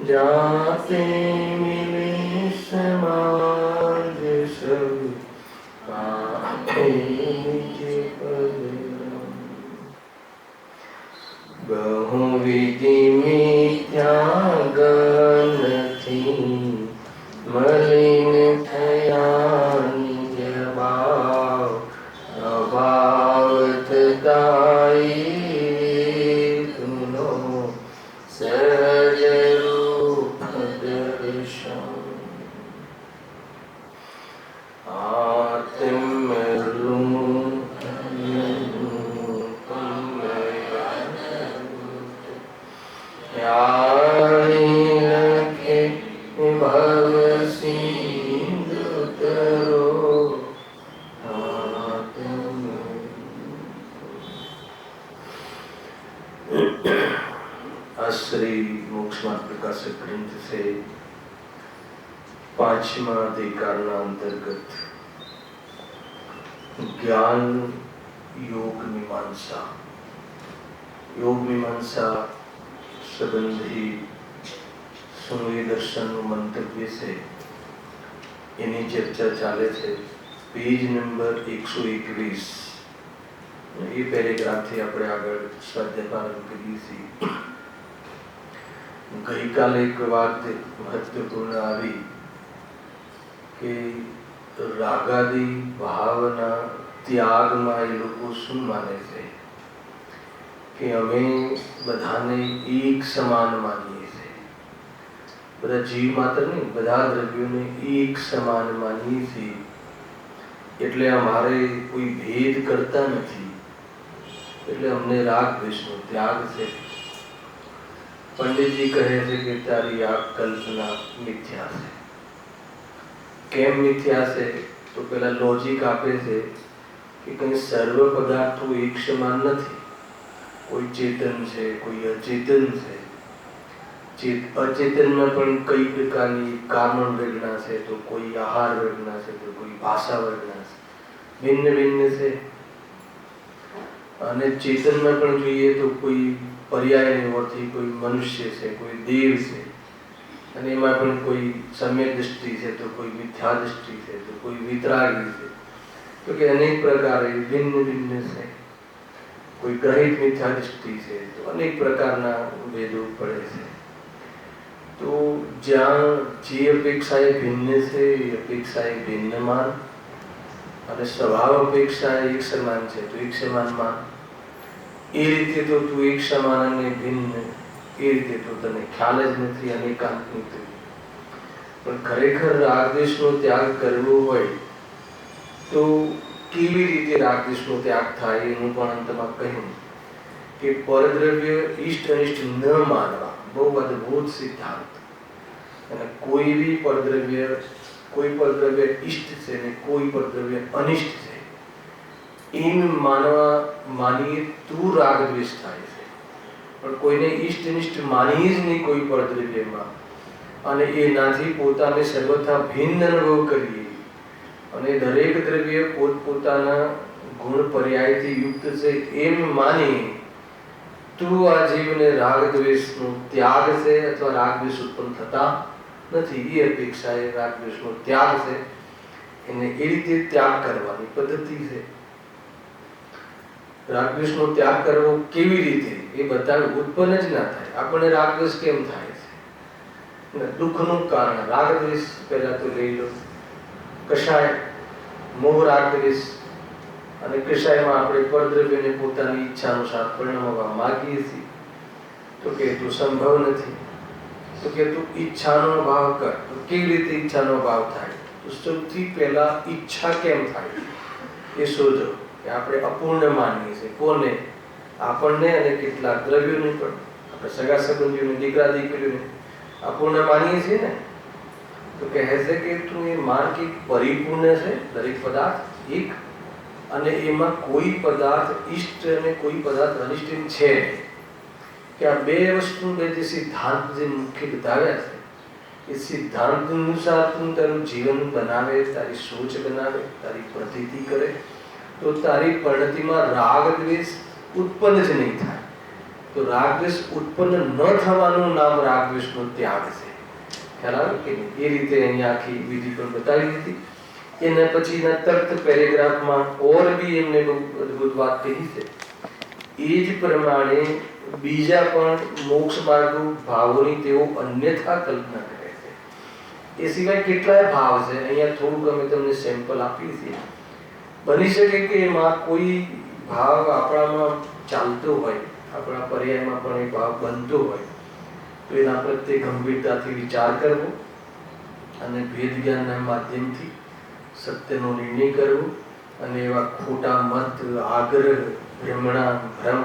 जाते मिले समाज सब पाए निज पद बहुविधि मिथ्या गणथी मलिन थया निज भाव अभाव दाई तुनो सज रूप दर्शन आत्म भव सिंधु तरो श्री मोक्ष मार्ग प्रकाशक ग्रंथ से 5वां अधिकारना अंतर्गत ज्ञान योग मीमांसा संबंधी सुनवी दर्शन मंतव्य से एनी चर्चा चाले छे। पेज नंबर 121 ये पेरेग्राफ थी આપણે આગળ સ્વાધ્યાય પ્રારંભ કરી હતી। ગઈકાલે એક વાત મહત્વપૂર્ણ આવી કે રાગાદી ભાવના ત્યાગમાં એ લોકો શું માને છે કે અમે બધાને એક સમાન માનીએ છીએ, બધા જીવ માત્ર નહીં, બધા દ્રવ્યોને એક સમાન માનીએ છીએ, એટલે અમારે કોઈ ભેદ કરતા નથી, એટલે અમને રાગ દ્વેષનો ત્યાગ છે। पंडित जी कहे थे कि तारी आ कल्पना मिथ्या है। केम मिथ्या से तो पहला लॉजिक आपे थे कि कहीं सर्व पदार्थों एक समान नहीं, कोई चेतन है, कोई अचेतन है। अचेतन में पण कई प्रकार की कारण वेदना से, तो कोई आहार वेदना से, तो कोई भाषा वेदना से, भिन्न भिन्न से। અને ચેતન में पण જોઈએ તો કોઈ पर्याय निवृत्ति, कोई मनुष्य से, कोई देव से, અને એમાં પણ કોઈ सम्यक दृष्टि से, तो कोई मिथ्या दृष्टि से, तो कोई वितरागी से, क्योंकि अनेक प्रकार भिन्न भिन्न से, कोई ग्रहित मिथ्या दृष्टि से, तो अनेक प्रकारना भेदो पड़े से। तो ज्યાં જે અપેક્ષાએ भिन्न છે એ અપેક્ષાએ भिन्न मान, અને સ્વભાવ અપેક્ષા એક સમાન છે તો એક સમાન मान। એ રીતે તો તું એક સમાન અને ભિન્ન, એ રીતે તો તને ખ્યાલ જ નથી અનેકાંતની તો। પણ ખરેખર રાગદ્વેષનો ત્યાગ કરવો હોય તો કેવી રીતે રાગદ્વેષનો ત્યાગ થાય એનું પણ અંતમાં કહ્યું કે પરદ્રવ્ય ઇષ્ટ અનિષ્ટ ન માનવા, બહુ અદભુત સિદ્ધાંત। અને કોઈ પરદ્રવ્ય ઇષ્ટ છે ને કોઈ પરદ્રવ્ય અનિષ્ટ છે એમ માનીએ તો રાગ દ્વેષ થાય છે। પણ કોઈને ઇષ્ટ અનિષ્ટ માનીએ જ નહીં કોઈ પરદ્રવ્યમાં, અને એનાથી પોતાને સર્વથા ભિન્ન અનુભવ કરીએ, અને દરેક દ્રવ્ય પોતપોતાના ગુણ પર્યાયથી યુક્ત છે એમ માની તો આ જીવને રાગ દ્વેષનો ત્યાગ છે અથવા રાગ દ્વેષ ઉત્પન્ન થતા નથી। એ અપેક્ષાએ રાગ દ્વેષનો ત્યાગ છે, એને એ રીતે ત્યાગ કરવાની પદ્ધતિ છે। રાગદ્વેષનો ત્યાગ કરવો કેવી રીતે એ બતાવે, ઉત્પન્ન જ ના થાય। આપણને રાગદ્વેષ કેમ થાય છે, દુઃખનું કારણ રાગદ્વેષ। પહેલા તો લઈ લો કષાય, મોહ રાગદ્વેષ। અને કષાયમાં આપણે પરદ્રવ્યને પોતાની ઈચ્છા અનુસાર પરિણમવા માગીએ છીએ, તો કે તું સંભવ નથી, તો કે તું ઈચ્છાનો ભાવ કર। તો કેવી રીતે ઈચ્છાનો ભાવ થાય, તો સૌથી પહેલા ઈચ્છા કેમ થાય એ શોધો કે આપણે અપૂર્ણ માનીએ છીએ, કોને, આપણને અને કેટલાક દ્રવ્યોને પણ, આપણે સગા સંબંધીઓને, દીકરા દીકરીઓને અપૂર્ણ માનીએ છીએ ને। તો કહે છે કે તું એ માન કે પરિપૂર્ણ છે દરેક પદાર્થ એક, અને એમાં કોઈ પદાર્થ ઇષ્ટ અને કોઈ પદાર્થ અનિષ્ટ છે, કે આ બે વસ્તુ બે જે સિદ્ધાંત જે મુખ્ય બતાવ્યા છે એ સિદ્ધાંત અનુસાર તું તારું જીવન બનાવે, તારી સોચ બનાવે, તારી પ્રતીતિ કરે તો તારી પરિણતિમાં રાગ દ્વેષ ઉત્પન્ન જ નહીં થાય. તો રાગ દ્વેષ ઉત્પન્ન ન થવાનું નામ રાગ દ્વેષનો ત્યાગ છે. ખ્યાલ આવે કે નહીં? એ રીતે અહીંયા આખી વિધિ પણ બતાવી દીધી. એના પછીના તર્ક પેરેગ્રાફમાં ઓર બી એમને બહુ અદભુત વાત કહી છે. એ જ પ્રમાણે બીજા પણ મોક્ષ માર્ગ ભાવોની તેઓ અન્યથા કલ્પના કરે છે. એ સિવાય કેટલાય ભાવ છે. અહીંયા થોડુંક અમે તમને સેમ્પલ આપીએ છીએ. બની શકે કે એમાં કોઈ ભાવ આપણામાં ચાલતો હોય, આપણા પર્યાયમાં પણ એ ભાવ બનતો હોય તો એના પ્રત્યે ગંભીરતાથી વિચાર કરવો અને ભેદ જ્ઞાનના માધ્યમથી સત્યનો નિર્ણય કરવો અને એવા ખોટા મત, આગ્રહ, ભ્રમ,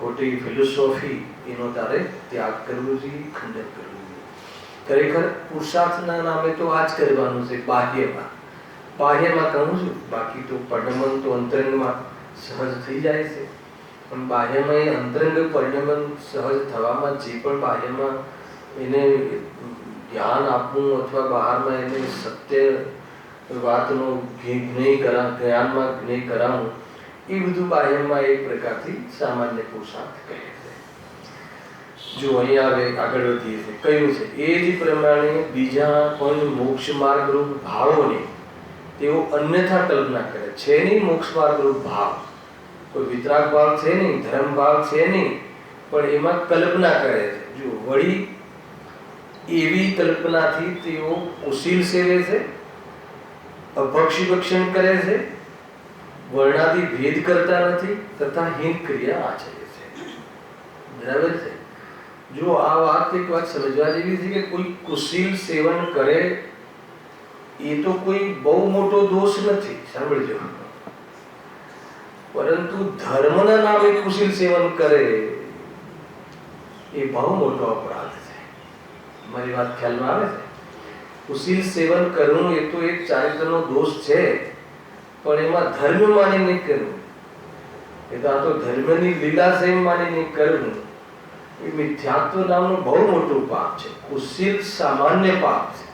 ખોટી ફિલોસોફી એનો તારે ત્યાગ કરવો જોઈએ, ખંડન કરવું જોઈએ. ખરેખર પુરુષાર્થના નામે તો આ જ કરવાનું છે. બાહ્યમાં કહું છું, બાકી તો પરિણમન તો અંતરંગમાં સહજ થઈ જાય છે. પણ બાહ્યમાં એ અંતરંગ પરિણમન સહજ થવામાં જે પણ બાહ્યમાં એને જ્ઞાન આપવું અથવા બહારમાં એને સત્ય વાતનો જ્ઞાનમાં જ્ઞેય કરાવવું એ બધું બાહ્યમાં એક પ્રકારથી સામાન્ય પુરુષાર્થ કહે છે. જો અહીંયા આવે આગળ વધીએ છીએ, કહ્યું છે એ જ પ્રમાણે બીજા પણ મોક્ષ માર્ગરૂપ ભાવોને તેઓ અન્યથા કલ્પના કરે છે. નહીં મોક્ષ માર્ગરૂપ ભાવ, કોઈ વિતરાગ ભાવ છે નહીં, ધર્મ ભાવ છે નહીં, પણ એમાં કલ્પના કરે છે. જો વળી એવી કલ્પનાથી તેઓ કુશીલ સેવે છે, અભક્ષી ભક્ષણ કરે છે, વર્ણાદી ભેદ કરતા નથી તથા હીન ક્રિયા આચરે છે. બરાબર છે? જો આ વાત એક વાત સમજવા જેવી છે કે કોઈ કુશીલ સેવન કરે એ તો કોઈ બહુ મોટો દોષ નથી, સાંભળજો. પરંતુ ધર્મના નામે કુશીલ સેવન કરે એ બહુ મોટો અપરાધ છે. મારી વાત ખ્યાલમાં આવે છે? કુશીલ સેવન કરવું એ તો એક ચારિત્રનો દોષ છે, પણ એમાં ધર્મ માનીને કરવું, એ તો આ તો ધર્મની લીલા છે એમ માનીને કરવું એ મિથ્યાત્વ નામનું બહુ મોટું પાપ છે. કુશીલ સામાન્ય પાપ છે.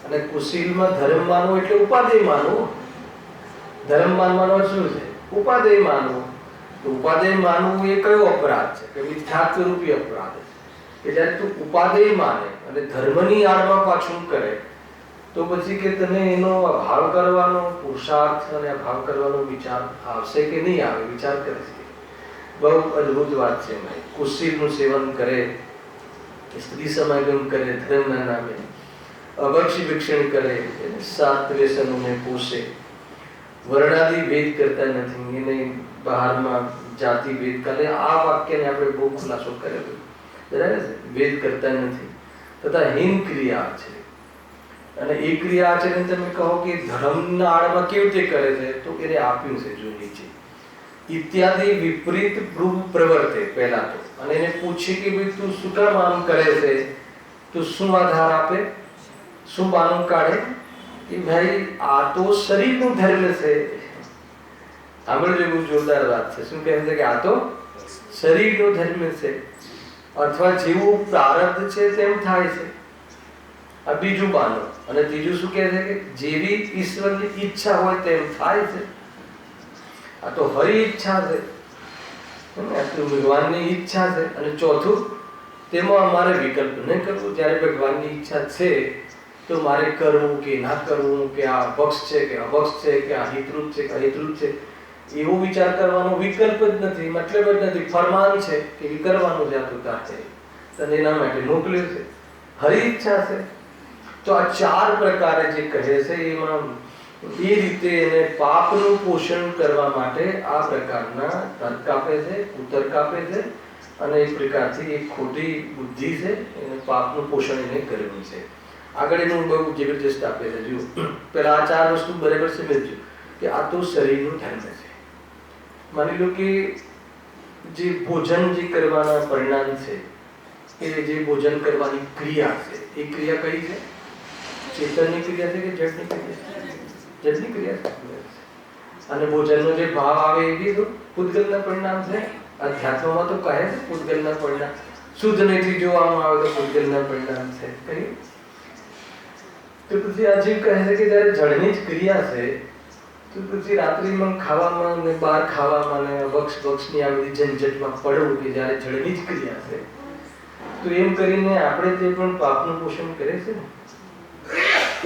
અને કુશીલમાં ધર્મ માનવો એટલે ઉપાદેય માનવો. ધર્મ માનવાનો શું છે? ઉપાદેય માનવું. તો ઉપાદેય માનવું એ કયો અપરાધ છે? કે મિથ્યાત્વ રૂપી અપરાધ છે. કે જ્યારે તું ઉપાદેય માને અને ધર્મની આડમાં પાછું કરે તો પછી કે તને એનો અભાવ કરવાનો પુરુષાર્થ અને અભાવ કરવાનો વિચાર આવશે કે નહીં આવે? વિચાર કરે છે. બહુ અદભુત વાત છે. કુશીલનું સેવન કરે, સ્ત્રી સમાગમ કરે ધર્મના નામે, અભક્ષી ભિક્ષણ કરે, સાત વ્યસનોને પોષે, વર્ણાદી ભેદ કરતા નથી, એને બહારમાં જાતિ ભેદ કરે. આ વાક્યને આપણે બહુ ખુલાસો કરેલો. બરાબર છે? ભેદ કરતા નથી તથા હીન ક્રિયા છે. અને એ ક્રિયા આચરણ તમે કહો કે ધર્મના આડમાં કેવી રીતે કરે છે તો એને આપ્યું છે જો નીચે ઇત્યાદિ વિપરીત પ્રવર્તે પહેલા તો. અને એને પૂછે કે ભાઈ તું શું કામ આમ કરે છે? તો શું આધાર આપે, શું બાનું કાઢે કે ભાઈ આ તો શરીરનું ધર્મ છે. આગળ જેવું જોરદાર વાત છે. શું કહે છે કે આ તો શરીરનો ધર્મ છે, અથવા જેવું પ્રારબ્ધ છે તેમ થાય છે. આ બીજું બાનું. અને ત્રીજું શું કહે છે કે જેવી ઈશ્વરની ઈચ્છા હોય તેમ થાય છે. આ તો હરી ઈચ્છા છે, ભગવાનની ઈચ્છા છે. અને ચોથું, તેમાં અમારે વિકલ્પ નહીં કરવું. જ્યારે ભગવાનની ઈચ્છા છે તો મારે કરવું કે ના કરવું, કે આ અપક્ષ છે કે અપક્ષ છે, કે આ હિતરૂપ છે કે અહિતરૂપ છે, એવો વિચાર કરવાનો વિકલ્પ જ નથી, મતલબ જ નથી. ફરમાન છે કે કરવાનું છે, આ તું તારે તને એના માટે મોકલ્યું છે, હરી ઈચ્છા છે. તો આ ચાર પ્રકારે જે કહે છે એમાં એ રીતે એને પાપનું પોષણ કરવા માટે આ પ્રકારના તર્ક આપે છે, કુતર્ક આપે છે. અને એ પ્રકારથી એક ખોટી બુદ્ધિ છે, એને પાપનું પોષણ એને કરવું છે. આગળ એનું બહુ જબરજસ્ત આપે છે. જો પેલા આ ચાર વસ્તુ બરાબર સમજજો કે આ તો શરીરનું ધર્મ છે. માની લો કે જે ભોજન જે કરવાના પરિણામ છે એ જે ભોજન કરવાની ક્રિયા છે એ ક્રિયા કઈ છે? ચેતનની ક્રિયા છે કે જડની ક્રિયા? જડની ક્રિયા છે. અને ભોજનનો જે ભાવ આવે એ બી પૂતગલના પરિણામ છે. અધ્યાત્મમાં તો કહે છે પૂતગલના પરિણામ શુદ્ધ નથી જોવામાં આવે તો પૂતગલના પરિણામ છે કઈ. તો પછી આ જીવ કહે છે કે જયારે જળની જ ક્રિયા છે તો પછી રાત્રિમાં ખાવામાં ને બહાર ખાવામાં ને બક્ષની આ બધી ઝંઝટમાં પડવું કે જયારે જળની જ ક્રિયા છે તો એમ કરીને આપણે તે પણ પાપનું પોષણ કરે છે ને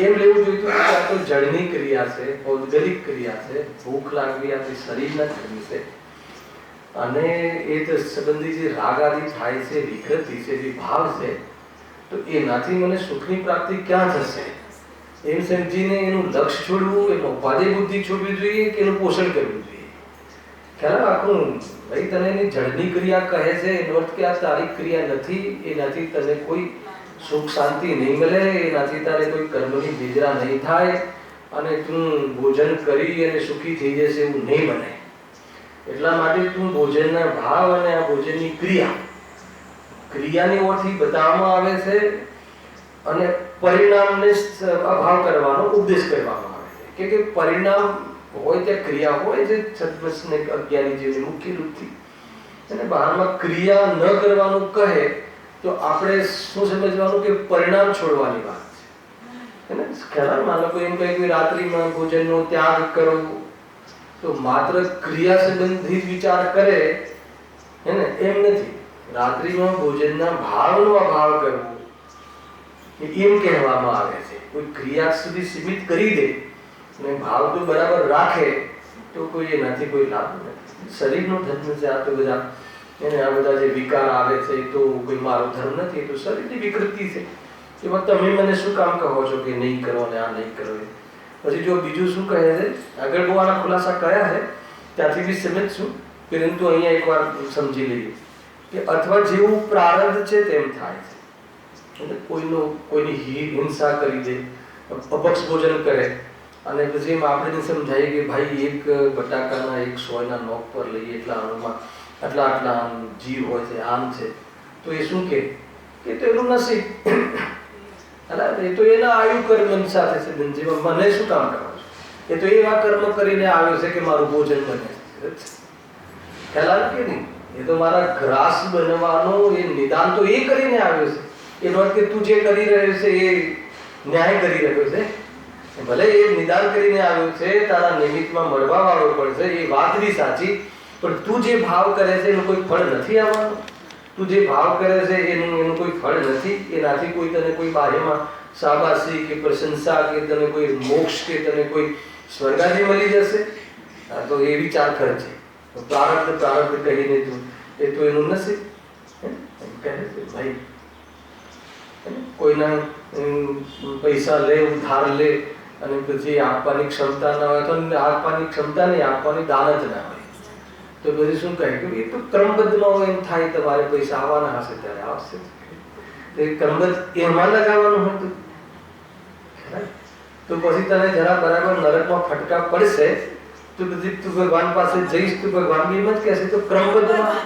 એમ લેવું જોઈતું કે આ તો જળની ક્રિયા છે, પૌદ્ગલિક ક્રિયા છે, ભૂખ લાગવી આ શરીરના ધર્મ છે અને એ તો સંબંધી જે રાગ આદિ થાય છે, વિકૃતિ છે, જે ભાવ છે તો એનાથી મને સુખની પ્રાપ્તિ ક્યાં થશે એમ સમજીને એનું લક્ષ્ય છોડવું, એનું ઉપાધિ બુદ્ધિ છોડવી જોઈએ કે એનું પોષણ કરવું જોઈએ. ખ્યાલ આખું ભાઈ તને એની જળની ક્રિયા કહે છે એનો અર્થ કે આ તારી ક્રિયા નથી, એનાથી તને કોઈ સુખ શાંતિ નહીં મળે, એનાથી તારે કોઈ કર્મની બેજરા નહીં થાય અને તું ભોજન કરી અને સુખી થઈ જશે એવું નહીં બને. એટલા માટે તું ભોજનના ભાવ અને આ ભોજનની ક્રિયાની ઓરથી બતાવવામાં આવે છે અને પરિણામને અભાવ કરવાનો ઉપદેશ કરવામાં આવે છે કે પરિણામ હોય તે ક્રિયા હોય જે સદવસને અજ્ઞાની જેવી મુખ્ય રૂપથી અને બહારમાં ક્રિયા ન કરવાનું કહે તો આપણે શું સમજવાનું કે પરિણામ છોડવાની વાત છે ને. ખ્યાલ માનો કોઈ એમ કહે કે રાત્રિમાં ભોજનનો ત્યાગ કરો તો માત્ર ક્રિયા સંબંધિત વિચાર કરે હે ને એમ નથી. રાત્રિમાં ભોજનના ભાવનો અભાવ કરવો એમ કહેવામાં આવે છે. કોઈ ક્રિયા સુધી સીમિત કરી દે અને ભાવ તો બરાબર રાખે તો કોઈ એનાથી કોઈ લાભ નથી. શરીરનો ધર્મ છે આ તો બધા એને આ બધા જે વિકાર આવે છે એ તો કોઈ મારો ધર્મ નથી, એ તો શરીરની વિકૃતિ છે. એમાં તમે મને શું કામ કહો છો કે નહીં કરો ને આ નહીં કરો. પછી જો બીજું શું કહે છે આગળ બહુ આના ખુલાસા કયા છે ત્યાંથી બી સમજશું, પરંતુ અહીંયા એકવાર સમજી લઈએ કે અથવા જેવું પ્રારબ્ધ છે તેમ થાય છે. કોઈની હિંસા કરી દે, અપક્ષ ભોજન કરે અને પછી એમ આપણે સમજાય કે ભાઈ એક બટાકાના 100 નોક પર લઈએ એટલા અણુમાં આટલા જીવ હોય છે, આમ છે તો એ શું કે તો એનું નસીબ એ તો એના આયુ કર્મ સાથે છે. જેમાં મને શું કામ કરવા છે, એ તો એવા કર્મ કરીને આવ્યો છે કે મારું ભોજન બને છે. ખ્યાલ કે નહીં, એ તો મારા ગ્રાસ બનવાનો એ નિદાન તો એ કરીને આવ્યો છે. એનો અર્થ કે તું જે કરી રહ્યો છે એ ન્યાય કરી રહ્યો છે. ભલે એ નિદાન કરીને આવ્યો છે, તારા નિમિત્તમાં મળવા વાળો પણ છે, એ વાત બી સાચી, પણ તું જે ભાવ કરે છે એનું કોઈ ફળ નથી આવવાનું. તું જે ભાવ કરે છે એનું કોઈ ફળ નથી. એનાથી કોઈ તને કોઈ બાહ્યમાં શાબાશી કે પ્રશંસા કે તને કોઈ મોક્ષ કે તને કોઈ સ્વર્ગાદી મળી જશે. આ તો એ વિચાર કરે છે. પ્રારબ્ધ કહીને તું એ તો એનું નસીબ કહે છે. ભાઈ કોઈના પૈસા લે, ઉધાર લે અને પછી આપવાની ક્ષમતા ના હોય તો આપવાની ક્ષમતા નહીં, આપવાની દાન જ ના હોય તો પછી શું કહે કે એ તો ક્રમબદ્ધમાં હોય એમ થાય તમારે પૈસા આવવાના હશે ત્યારે આવશે. ક્રમબદ્ધ એમાં લગાવવાનું હતું તો પછી તને જરા બરાબર નરકમાં ફટકા પડશે તો પછી તું ભગવાન પાસે જઈશ તો ભગવાન બી એમ જ કહેશે તો ક્રમબદ્ધમાં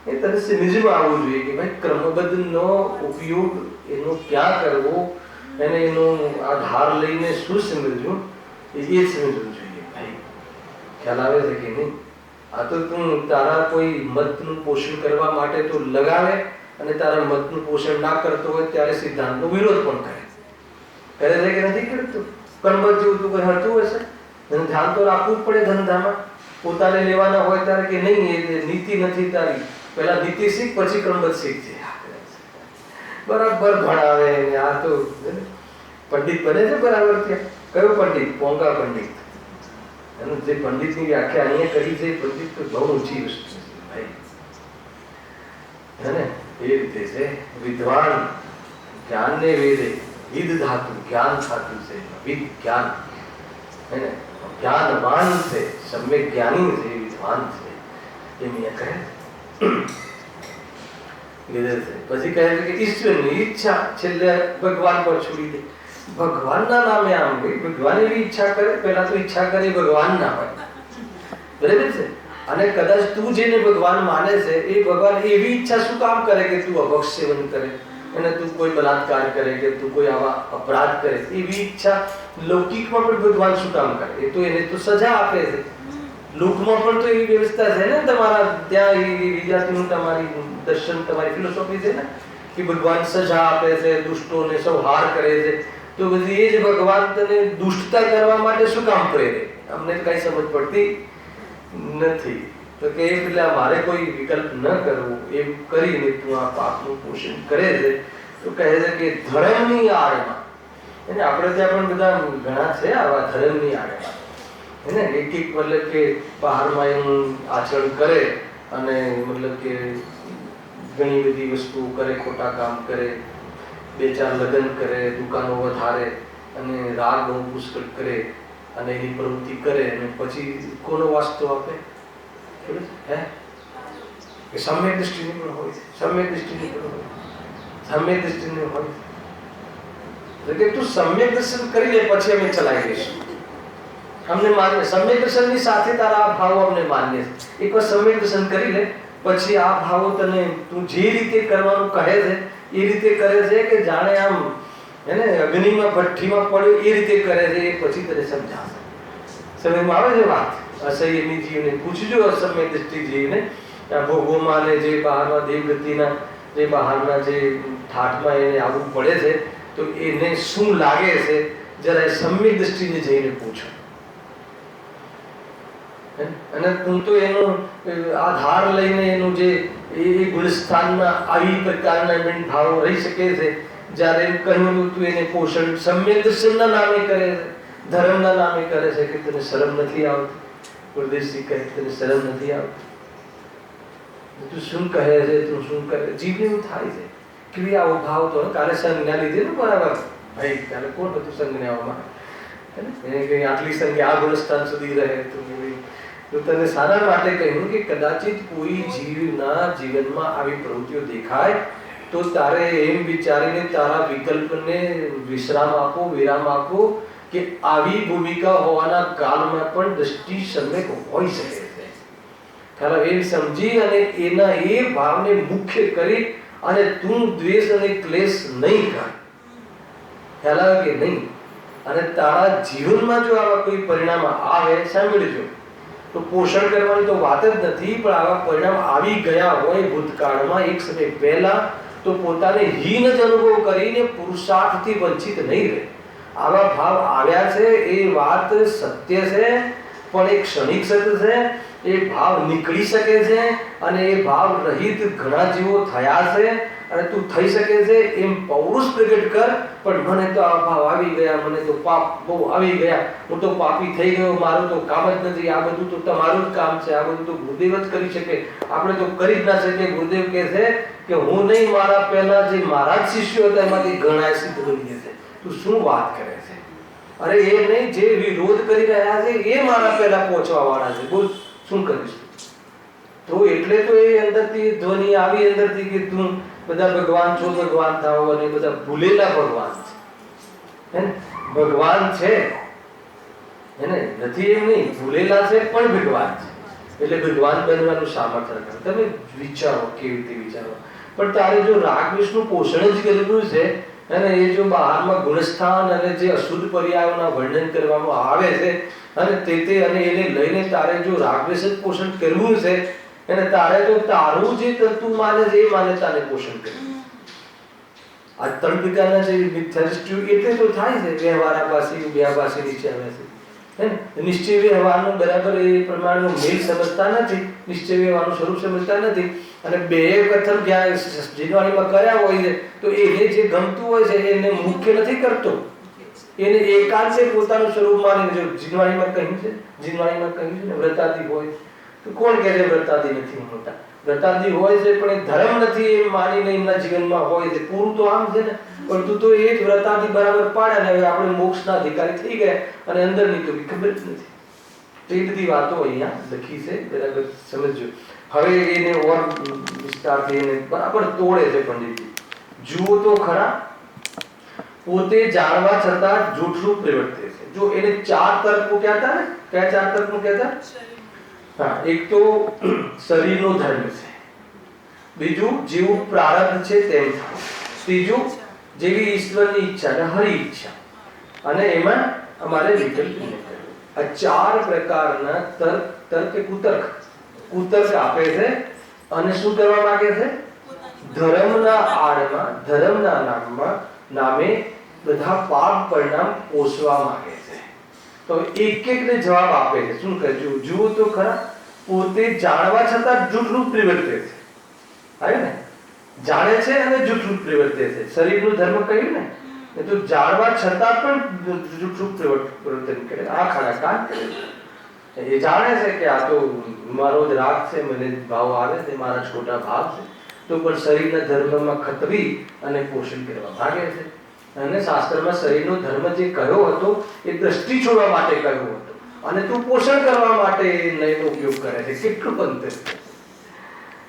એ તને સમજમાં આવવું જોઈએ કે ભાઈ ક્રમબદ્ધનો ઉપયોગ એનો ક્યાં કરવો અને એનો આધાર લઈને શું સમજવું એ સમજવું જોઈએ. ભાઈ ખ્યાલ આવે છે કે નહીં? આ તો તું તારા કોઈ મતનું પોષણ કરવા માટે તો લગાવે અને તારા મતનું પોષણ ના કરતો હોય ત્યારે સિદ્ધાંતનો વિરોધ પણ કરે છે કે નથી કરતું? કર્મબદ્ધ જેવું તું કોઈ હરતું હશે, ધ્યાન તો રાખવું જ પડે ધંધામાં. પોતાને લેવાના હોય ત્યારે કે નહીં એ નીતિ નથી તારી, પહેલા નીતિ શીખ પછી ક્રમબદ્ધ શીખજે. બરાબર ભણાવે. આ તો પંડિત બને છે બરાબર. ત્યાં કયો પંડિત? પોંગા પંડિત. એનું જે પંડિતની વ્યાખ્યા અહીંયા કરી છે પંડિત તો બહુ ઊંચી વસ્તુ છે ભાઈ. હે ને એ રીતે છે વિદ્વાન જ્ઞાનને વેદે વિદ ધાતુ જ્ઞાન થતું છે. વિદ જ્ઞાન હે ને જ્ઞાનવાન છે, સમ્યક જ્ઞાની છે, વિદ્વાન છે એમ અહીંયા કહે. પછી કહે છે કે ઈશ્વરની ઈચ્છા છેલ્લે ભગવાન પર છોડી દે. ભગવાનના નામે આમ ભગવાન એવી ઈચ્છા કરે, પહેલા તો ઈચ્છા કરે ભગવાન ના હોય બરાબર છે. અને કદાચ તું જેને ભગવાન માને છે એ ભગવાન એવી ઈચ્છા શું કામ કરે કે તું અભક્ષ સેવન કરે અને તું કોઈ બલાત્કાર કરે કે તું કોઈ આવા અપરાધ કરે? એવી ઈચ્છા લૌકિકમાં પણ ભગવાન શું કામ કરે? એ તો એને તો સજા આપે છે. લોકમાં પણ તો એવી વ્યવસ્થા છે ને, તમારા ત્યાં એવી વિદ્યાર્થીનું તમારી દર્શન, તમારી ફિલોસોફી છે ને કે ભગવાન સજા આપે છે, દુષ્ટોને સંહાર કરે છે, તો બધી એ જ ભગવાન તને દુષ્ટતા કરવા માટે શું કામ પ્રેરે? અમને કઈ સમજ પડતી નથી. તો કે એટલે મારે કોઈ વિકલ્પ ન કરવો એમ કરીને તું આ પાપનું પોષણ કરે છે. તો કહે છે કે ધર્મની આડમાં, એને આપણે ત્યાં પણ બધા ઘણા છે આવા ધર્મની આડમાં, એને એક મતલબ કે બહારમાં એનું આચરણ કરે અને મતલબ કે ઘણી બધી વસ્તુ કરે, ખોટા કામ કરે, 2-4 લગ્ન કરે, દુકાનો વધારે અને રાગ બહુ પુષ્કળ કરે અને એની પ્રવૃત્તિ કરે અને પછી કોનો વાસ્તો આપે? હે કે સમ્યક દ્રષ્ટિની પણ હોય છે, સમ્યક દ્રષ્ટિની પણ હોય, સમ્યક દ્રષ્ટિની હોય તો કે તું સમ્યક દર્શન કરી લે પછી અમે ચલાવી દઈશું, અમને માન્ય. સમ્યક દર્શનની સાથે તારા આ ભાવો અમને માન્ય છે. એકવાર સમ્યક દર્શન કરી લે પછી આ ભાવો તને તું જે રીતે કરવાનું કહે છે એ રીતે કરે છે કે જાણે આમ એને અગ્નિમાં ભઠ્ઠીમાં પડ્યો એ રીતે કરે છે. એ પછી તને સમજાશે. સમજમાં આવે છે વાત? અસહ્યની જીવને પૂછજો, અસમ્ય દ્રષ્ટિ જીવને આ ભોગોમાં ને જે બહારના દેવગતિના જે બહારના જે ઠાઠમાં એને આવવું પડે છે તો એને શું લાગે છે જરા સમ્યક દ્રષ્ટિને જઈને પૂછો. અને તું તો એનો આધાર લઈને એનું જે એ ગુણસ્થાનમાં આવી પ્રકારના ભાવો રહી શકે છે. જ્યારે એમ કહ્યું તું એને પોષણ સમ્યક દર્શનના નામે કરે છે, ધર્મના નામે કરે છે કે તને શરમ નથી આવતી? ગુરુદેવજી કહે તને શરમ નથી આવતી? તું શું કહે છે, તું શું કરે? જીવને એવું થાય છે કે ભાઈ આવો ભાવ તો કાલે સંજ્ઞા લીધી ને બરાબર ભાઈ, કાલે કોણ હતું સંજ્ઞાઓમાં એને કઈ આટલી સંજ્ઞા આ ગુણસ્થાન સુધી રહે તો તને સારા માટે કહ્યું કે કદાચિત કોઈ જીવના જીવનમાં આવી પ્રવૃત્તિઓ દેખાય તો તારે એમ વિચારીને તારા વિકલ્પને વિશ્રામ આપો, વિરામ આપો કે આવી ભૂમિકા હોવાના કાળમાં પણ દ્રષ્ટિ સમ્યક હોઈ શકે છે. ખ્યાલ એમ સમજી અને એના એ ભાવને મુખ્ય કરી અને તું દ્વેષ અને ક્લેશ નહીં કર. ખ્યાલ આવે કે નહીં? અને તારા જીવનમાં જો આવા કોઈ પરિણામ આવે, સાંભળજો, તો પોષણ કરવાની તો વાત જ નથી, પણ આવા પરિણામ આવી ગયા હોય ભૂતકાળમાં એક સમય પહેલા તો પોતાને હીન જ અનુભવ કરીને પુરુષાર્થથી વંચિત નહીં રહે. આવા ભાવ આવ્યા છે એ વાત સત્ય છે, પણ એ ક્ષણિક સત્ય છે. એ ભાવ નીકળી શકે છે અને એ ભાવ રહિત ઘણા જીવો થયા છે અને તું થઈ શકે છે એમ પૌરુષ પ્રગટ કર. પણ મને તો આ ભાવ આવી ગયા, મને તો પાપ બહુ આવી ગયા, હું તો પાપી થઈ ગયો, મારું તો કામ જ નથી, આ બધું તો તમારું જ કામ છે, આ બધું તો ગુરુદેવ જ કરી શકે, આપણે તો કરી જ ના શકીએ. ગુરુદેવ કહે છે કે હું નહીં, મારા પહેલા જે મારા જ શિષ્યો હતા એમાંથી ઘણા સિદ્ધ બની છે. તું શું વાત કરે છે? અરે એ નહીં, જે વિરોધ કરી રહ્યા છે એ મારા પહેલા પહોંચવા વાળા છે. બોલ શું કરીશું? તો એટલે તો એ અંદરથી ધ્વનિ આવી અંદરથી કે તું બધા ભગવાન છો, ભગવાન થાઓ, અને બધા ભૂલેલા ભગવાન છે. ભગવાન છે એને નથી એમ નહીં, ભૂલેલા છે પણ ભગવાન છે. એટલે ભગવાન બનવાનું સામર્થ્ય રાખે. તમે વિચારો કેવી રીતે વિચારો. પણ તારે જો રાગદ્વેષનું પોષણ જ કરેલું છે અને એ જો બહારમાં ગુણસ્થાન અને જે અશુદ્ધ પર્યાયોના વર્ણન કરવામાં આવે છે અને તે અને એને લઈને તારે જો રાગદ્વેષ જ પોષણ કરવું છે અને તારે તો તારું જે તું માને છે એ માન્યતાને પોષણ કરવું. આ 3 પ્રકારના જે મિથ્યા દ્રષ્ટિઓ એટલે તો થાય છે. વ્યવહારાભાસી, વ્યવહારભાસી, નિશ્ચય ભાસી. નિશ્ચય વ્યવહારનું બરાબર એ પ્રમાણનો મેલ સમજતા નથી, નિશ્ચય વ્યવહારનું સ્વરૂપ સમજતા નથી અને બે કથન જ્યાં જીનવાણીમાં કર્યા હોય છે તો એને જે ગમતું હોય છે એને મુખ્ય નથી કરતો, એને એકાંશે પોતાનું સ્વરૂપ માને. જો જીનવાણીમાં કહ્યું છે ને વ્રતાદી હોય તો કોણ કહે છે વ્રતાદી નથી મોટા? વ્રતાદી હોય છે પણ એ ધર્મ નથી એમ માનીને એમના જીવનમાં હોય છે. પૂરું તો આમ છે ને, પણ તું તો એ જ વ્રતાદી બરાબર પાડ્યા ને હવે આપણે મોક્ષના અધિકારી થઈ ગયા અને અંદરની તો ખબર જ નથી. તો એ બધી વાતો અહીંયા લખી છે, બરાબર સમજો. હવે એને ઓર વિસ્તારથી એને બરાબર તોડે છે પંડિતજી. જુઓ તો ખરા, પોતે જાણવા છતાં જૂઠું પ્રવર્તે છે. જો એને 4 તર્ક મૂક્યા હતા ને, કયા 4 તર્ક મૂક્યા હતા? હા, એક તો શરીરનો ધર્મ છે, બીજું જેવું પ્રારબ્ધ છે તેમ થાય, ત્રીજું જેવી ઈશ્વરની ઈચ્છા ને હરી ઈચ્છા, અને એમાં અમારે વિકલ્પ નહીં કરવો. આ 4 પ્રકારના તર્ક તર્ક કે કુતર્ક? કુતર્ક આપે છે અને શું કરવા માંગે છે? ધર્મના આડમાં, ધર્મના નામે બધા પાપ પરિણામ પોષવા માંગે છે. તો એક ને જવાબ આપે છે. શું કરજો? જુઓ તો ખરા, પોતે જાણવા છતાં જૂઠું પ્રવર્તે છે. આવે ને, જાણે છે અને જૂઠું પ્રવર્તે છે. શરીરનો ધર્મ કહ્યું ને, તો જાણવા છતાં પણ જૂઠું પ્રવર્તન કરે, આ ખરા કાન કરે. એ જાણે છે કે આ તો મારો જ રાગ છે, મને ભાવ આવે છે, મારા છોટા ભાવ છે, તો પણ શરીરના ધર્મમાં ખતવી અને પોષણ કરવા માંગે છે. અને શાસ્ત્રમાં શરીરનો ધર્મ જે કહ્યો હતો એ દ્રષ્ટિ છોડવા માટે કહ્યો હતો, અને તું પોષણ કરવા માટે નયનો ઉપયોગ કરે છે. કેટલું બંધ!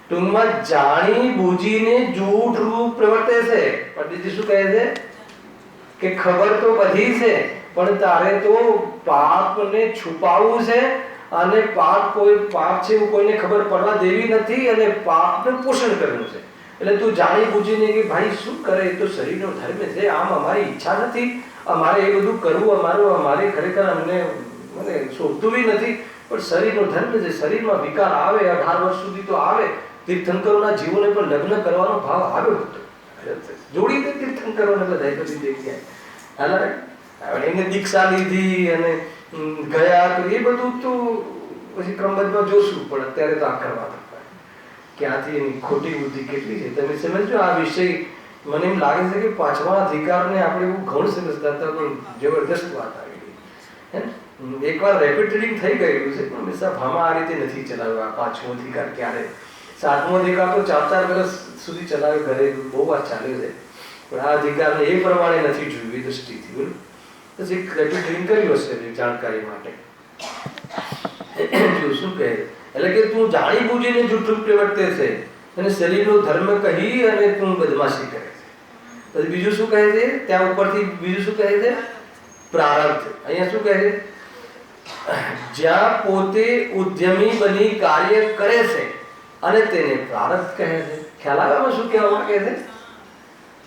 ટૂંકમાં જાણી બૂજીને જૂઠ રૂપ પ્રવર્તે છે. પંડિતજી શું કહે છે કે ખબર તો બધી છે, પણ તારે તો પાપને છુપાવવું છે, અને પાપ છે એવું કોઈને ખબર પડવા દેવી નથી, અને પાપને પોષણ કરવું છે. એટલે તું જાણી બૂજીને કે ભાઈ શું કરે, એ તો શરીરનો ધર્મ છે, આમ અમારી ઈચ્છા નથી, અમારે એ બધું કરવું, અમારે ખરેખર મને શોભતું બી નથી, પણ શરીરનો ધર્મ છે, શરીરમાં વિકાર આવે, 18 વર્ષ સુધી તો આવે. તીર્થંકરોના જીવોને પણ લગ્ન કરવાનો ભાવ આવ્યો હતો, જોડીને તીર્થંકરોને બધા બધી જગ્યાએ એને દીક્ષા લીધી અને ગયા, તો એ બધું તો પછી ક્રમબદ્ધમાં જોશું, પણ અત્યારે તો આ કરવા ક્યાંથી એની ખોટી બુદ્ધિ કેટલી છે તમે સમજો. આ વિષય મને એમ લાગે છે કે 5મા અધિકારને આપણે એવું ઘણું સમજતા હતા, પણ જબરદસ્ત વાત આવી ગઈ. એકવાર રેપિડ રીડિંગ થઈ ગયેલું છે, પણ હંમેશા ભામાં આ રીતે નથી ચલાવ્યો. આ 5મો અધિકાર ક્યારે, 7મો અધિકાર તો 4 વર્ષ સુધી ચલાવ્યો, ઘરે બહુ વાર ચાલ્યો છે, પણ આ અધિકારને એ પ્રમાણે નથી જોયું એ દૃષ્ટિથી. બોલો, બસ એક રેપિડ રીડિંગ કર્યું હશે જાણકારી માટે. શું કહે? એટલે કે તું જાણી બૂજીને જૂઠું પ્રવર્તે છે, અને શરીરનો ધર્મ કહી અને તું બદમાશી કરે છે. પછી બીજું શું કહે છે ત્યાં ઉપરથી? બીજું શું કહે છે? પ્રારબ્ધ. અહીંયા શું કહે છે? જ્યાં પોતે ઉદ્યમી બની કાર્ય કરે છે અને તેને પ્રારબ્ધ કહે છે. ખ્યાલ આવે શું કહેવા માંગે છે?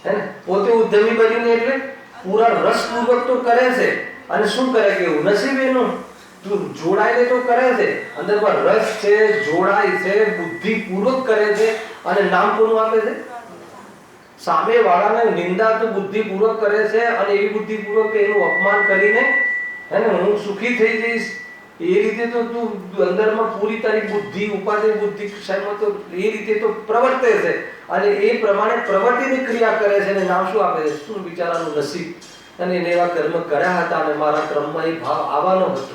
હે ને, પોતે ઉદ્યમી બનીને એટલે પૂરા રસપૂર્વક તો કરે છે, અને શું કરે કે નસીબ એનું તું જોડાઈને તો કરે છે, અંદરમાં રસ છે, જોડાય છે, બુદ્ધિપૂર્વક કરે છે, અને નામ કોનું આપે છે? સામે વાળાને નિંદા તો બુદ્ધિપૂર્વક કરે છે, અને એવી બુદ્ધિપૂર્વક એનું અપમાન કરીને હે ને હું સુખી થઈ જઈશ એ રીતે તો તું અંદરમાં પૂરી તારી બુદ્ધિ, ઉપાધિ બુદ્ધિ ક્ષયમાં તો એ રીતે તો પ્રવર્તે છે, અને એ પ્રમાણે પ્રવૃત્તિની ક્રિયા કરે છે, અને નામ શું આપે છે? શું બિચારાનું નસીબ, અને એને એવા કર્મ કર્યા હતા, અને મારા ક્રમમાં એ ભાવ આવવાનો હતો.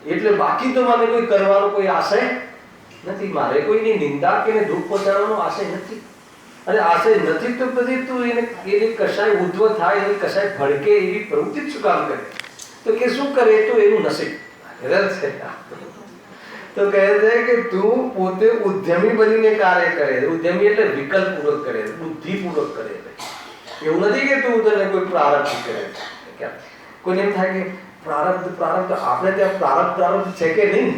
એટલે બાકી તો મને કોઈ કરવાનો કોઈ આશય નથી, મારે કોઈની નિંદા કે દુઃખ પહોંચાડવાનો આશય નથી, અને આશય નથી તો પછી તું એને કશાય ઉદ્ધવ થાય, એને કશાય ભડકે એવી પ્રવૃત્તિ જ શું કામ કરે? તો કે શું કરે? તો એનું નસીબ છે. તો કહે છે કે તું પોતે ઉદ્યમી બનીને કાર્ય કરે. ઉદ્યમી એટલે વિકલ્પ પૂર્વક કરે, બુદ્ધિપૂર્વક કરે. એવું નથી કે તું તને કોઈ પ્રારબ્ધ કરે. કોઈને એમ થાય કે પ્રારબ્ધ આપણે ત્યાં પ્રારબ્ધ છે કે નહીં?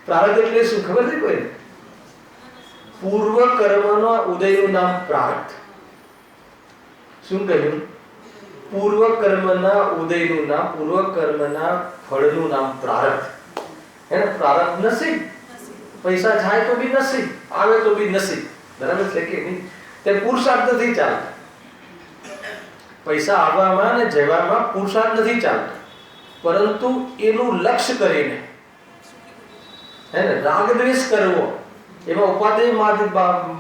પ્રારબ્ધ એટલે શું ખબર છે કોઈ? પૂર્વ કર્મનો ઉદયનું નામ પ્રારબ્ધ. શું કહ્યું? પૂર્વ કર્મના ઉદયનું નામ, પૂર્વ કર્મના ફળનું નામ પ્રારબ્ધ. હે ને, પ્રારબ્ધ નસીબ. પૈસા જાય તો બી નસીબ, આવે તો બી નસીબ. બરાબર છે કે નહીં? તે પુરુષાર્થ નથી ચાલતો. પૈસા આવવામાં અને જવામાં પુરુષાર્થ નથી ચાલતો, પરંતુ એનું લક્ષ્ય કરીને હે ને રાગ દ્વેષ કરવો, એમાં ઉપાદેય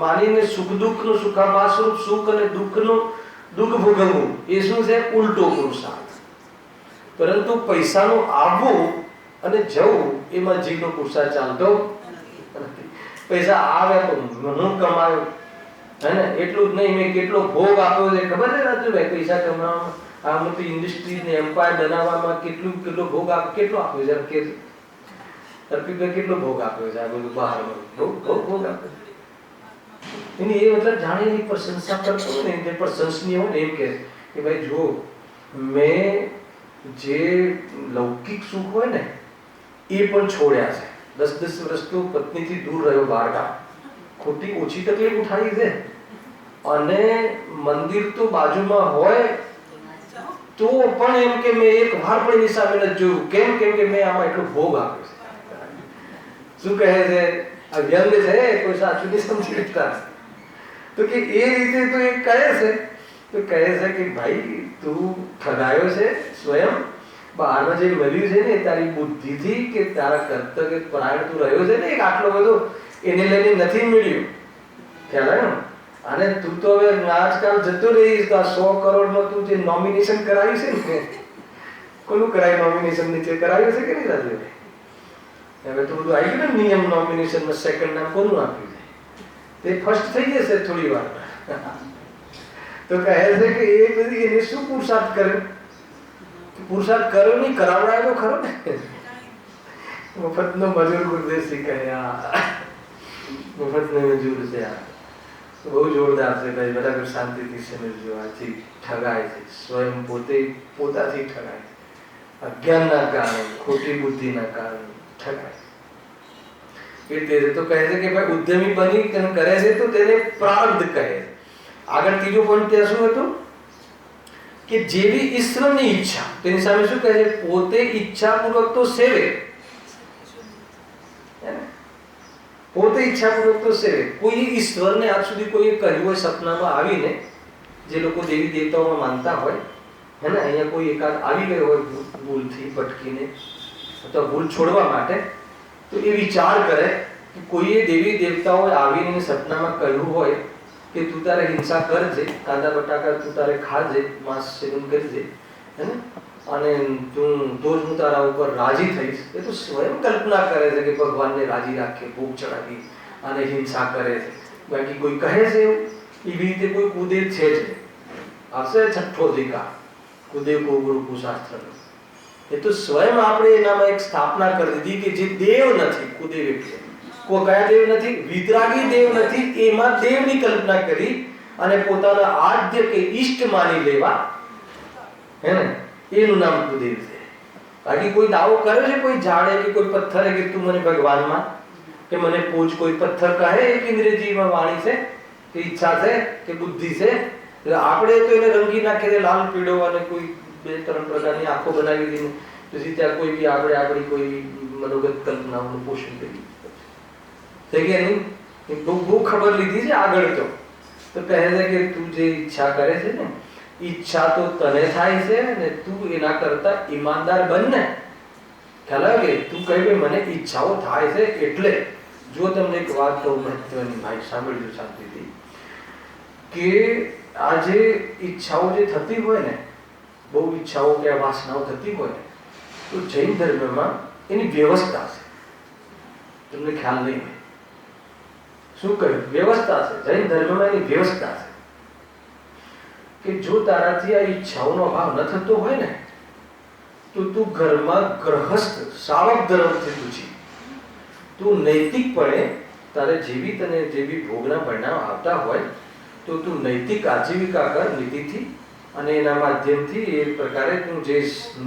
માનીને સુખ દુઃખનું સુખાભાસ સ્વરૂપ સુખ અને દુઃખનું દુઃખ ભોગવવું, એ શું છે? ઉલટો પુરુષાર્થ. પરંતુ પૈસાનું આવવું અને જવું એમાં જીવનો પુરુષાર્થ ચાલતો નથી. પૈસા આવે તો હું કમાયો, હે ને, એટલું જ નહીં, મેં કેટલો ભોગ આપ્યો છે ખબર છે નથી ભાઈ? પૈસા કમાવામાં આ મોટી ઇન્ડસ્ટ્રી ને એમ્પાયર બનાવવામાં કેટલો ભોગ આપ્યો, કેટલો આપ્યો છે? કે અર્પિતભાઈ કેટલો ભોગ આપ્યો છે? આ બધું બહાર ભોગ આપ્યો. એની એ મતલબ જાણીને પ્રશંસા કરતો ને, જે પ્રશંસનીય હોય ને એમ કે ભાઈ જો મેં જે લૌકિક સુખ હોય ને એ પણ છોડ્યા છે. 10 વર્ષ તો પત્નીથી દૂર રહ્યો, બહારગામ, ખોટી ઓછી તકલીફ ઉઠાવી છે, અને મંદિર તો બાજુમાં હોય તો પણ એમ કે મેં એક વાર પણ એની સામે નથી જોયું. કેમ? કેમ કે મેં આમાં એટલો ભોગ આપ્યો છે. શું કહે છે? આ વ્યંગ છે, કોઈ સાચું નહીં સમજી શકતા. તો કે એ રીતે તો એ કહે છે, તો કહે છે કે ભાઈ તું ઠગાયો છે સ્વયં. બહારમાં જે મળ્યું છે ને તારી બુદ્ધિથી કે તારા કર્તવ્ય પરાયણ તું રહ્યો છે ને એક આટલો બધો, એને લઈને નથી મળ્યું. ખ્યાલ આવ્યો? અને તું તો હવે આજકાલ જતો રહીશ તો આ 100 કરોડમાં તું જે નોમિનેશન કરાવ્યું છે ને, કોનું કરાયું નોમિનેશન? નીચે કરાવ્યું છે કે નહીં રાજુ? હવે તો બધું આવી ગયું ને નિયમ. નોમિનેશનમાં સેકન્ડ નામ કોનું આપ્યું છે? તે ફર્સ્ટ થઈ જશે થોડી વાર. તો કહે છે કે એ બધી એને શું પુરુષાર્થ કર્યો? પુરુષાર્થ કર્યો નહીં, કરાવડાયો ખરો ને. મફતનો મજૂર ગુરદેવસિંહ કહે, મફતનો મજૂર છે. બહુ જોરદાર છે ભાઈ. બરાબર શાંતિથી સમજજો. આથી ઠગાય છે સ્વયં, પોતાથી ઠગાય છે. અજ્ઞાનના કારણે, ખોટી બુદ્ધિના કારણે ઠગાય. એ તો કહે છે કે ભાઈ ઉદ્યમી બની કરે છે તો તેને પ્રારબ્ધ કહે છે. આગળ ત્રીજો પોઈન્ટ ત્યાં શું હતું કે જેવી ઈશ્વરની ઈચ્છા, તેની સામે શું કહે છે? પોતે ઈચ્છાપૂર્વક તો સેવે, પોતે ઈચ્છાપૂર્વક તો સેવે. કોઈ ઈશ્વરને આજ સુધી કોઈ કહ્યું હોય સપનામાં આવીને, જે લોકો દેવી દેવતાઓમાં માનતા હોય, હે ને, અહીંયા કોઈ એકાદ આવી ગયો હોય ભૂલથી ભટકીને અથવા ભૂલ છોડવા માટે, તો એ વિચાર કરે કે કોઈએ દેવી દેવતાઓએ આવીને સપનામાં કહ્યું હોય કે તું તારે હિંસા કરજે, કાંદા બટાકા તું તારે ખાજે, માંસ સેવન કરજે, હે ને, અને તું તો જ હું તારા ઉપર રાજી થઈશ. એ તો સ્વયં કલ્પના કરે છે કે ભગવાનને રાજી રાખે, ભોગ ચડાવી અને હિંસા કરે છે. બાકી કોઈ કહે છે એવું? એવી રીતે કોઈ કુદેવ છે જ નહીં. આવશે છઠ્ઠો અધિકાર કુદેવ કો ગુરુ કુશાસ્ત્ર. એ તો સ્વયં આપણે એનામાં એક સ્થાપના કરી દીધી કે જે દેવ નથી, કુદેવ એટલે કોઈ કયા દેવ નથી? વિતરાગી દેવ નથી. એમાં દેવની કલ્પના કરી અને પોતાના આદ્ય કે ઈષ્ટ માની લેવા, હે ને, એનું નામ કુદેવ છે. બાકી કોઈ દાવો કરે છે કોઈ ઝાડે કે કોઈ પથ્થરે કે તું મને ભગવાનમાં કે મને પૂછ, કોઈ પથ્થર કહે એક અંગ્રેજીમાં વાણી છે કે ઈચ્છા છે કે બુદ્ધિ છે. આપણે તો એને રંગી નાખીએ લાલ પીળો અને કોઈ 2-3 પ્રકારની આંખો બનાવી દીધી, પછી ત્યાં કોઈ બી આપણે આપણી કોઈ મનોગત કલ્પનાઓનું પોષણ કરી છે કે નહીં. બહુ ખબર લીધી છે આગળ. તો કહે છે કે તું જે ઈચ્છા કરે છે ને, ઈચ્છા તો તને થાય છે ને તું એના કરતા ઈમાનદાર બન ને. ખ્યાલ આવે કે તું કહે કે મને ઈચ્છાઓ થાય છે એટલે. જો તમને એક વાત કહું મહત્વની, ભાઈ સાંભળજો શાંતિથી, કે આ જે ઈચ્છાઓ જે થતી હોય ને, બહુ ઈચ્છાઓ કે વાસનાઓ થતી હોય ને, તો જૈન ધર્મમાં એની વ્યવસ્થા છે. તમને ખ્યાલ નહીં હોય શું કહ્યું? વ્યવસ્થા છે. જૈન ધર્મમાં એની વ્યવસ્થા છે કે જો તારાથી આ ઈચ્છાઓનો અભાવ ન થતો હોય ને, તો તું ઘરમાં ગ્રહસ્થ સાવક ધર્મથી પૂછી, તું નૈતિકપણે તારે જેવી તને જેવી ભોગના પરિણામ આવતા હોય તો તું નૈતિક આજીવિકા કર નીતિથી, અને એના માધ્યમથી એ પ્રકારે તું જે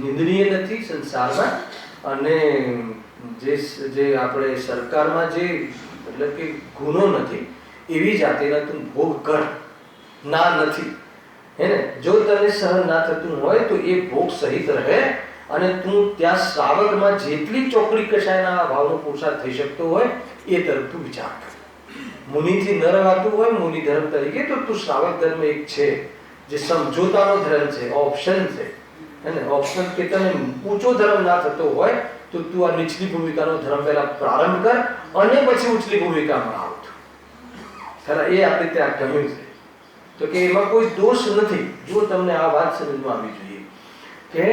નિંદનીય નથી સંસારમાં, અને જે આપણે સરકારમાં જે મતલબ કે ગુનો નથી એવી જાતિના તું ભોગ કર. ના નથી, હે ને, જો તને સહન ના થતું હોય તો એ ભોગ સહિત રહે, અને તું ત્યાં શ્રાવકમાં જેટલી ચોકડી કશાયના ભાવનો પુરુષાર્થ થઈ શકતો હોય એ તરફ તું વિચાર કર. મુનિથી ન રહેવાતું હોય મુનિ ધર્મ તરીકે, તો તું શ્રાવક ધર્મ એક છે જે સમજોતાનો ધર્મ છે, ઓપ્શન છે, હે ને. ઓપ્શન કે તને ઊંચો ધર્મ ના થતો હોય તો તું આ નીચલી ભૂમિકાનો ધર્મ પહેલા પ્રારંભ કર અને પછી ઊંચલી ભૂમિકામાં આવ. ખરા, એ આપણે ત્યાં કહ્યું છે. તો કે એમાં કોઈ દોષ નથી. જો તમને આ વાત સમજમાં આવી જોઈએ કે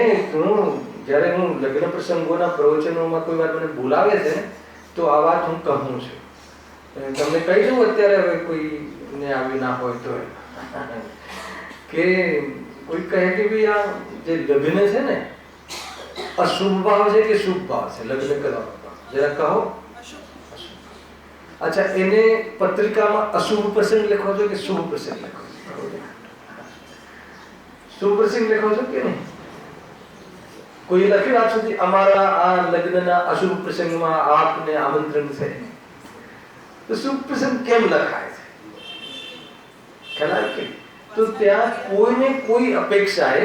જ્યારે હું લગ્ન પ્રસંગોના પ્રવચનોમાં કોઈ વાર મને બોલાવે છે ને, તો આ વાત હું કહું છું. તમને કહી દઉં અત્યારે, હવે કોઈને આવી ના હોય તો, કે કોઈ કહે કે ભાઈ આ જે લગ્ન છે ને, અશુભ ભાવ છે કે શુભ ભાવ છે લગ્ન કરવાનો? જરા કહો. અચ્છા, એને પત્રિકામાં અશુભ પ્રસંગ લખો છો કે શુભ પ્રસંગ લખો છો? શુભ પ્રસંગ લખો છો કે નહીં? કોઈ લખ્યું આજ સુધી અમારા આ લગ્નના અશુભ પ્રસંગમાં આપને આમંત્રણ છે? તો શુભ પ્રસંગ કેમ લખાય છે? ખ્યાલ કે તો ત્યાં કોઈને કોઈ અપેક્ષાએ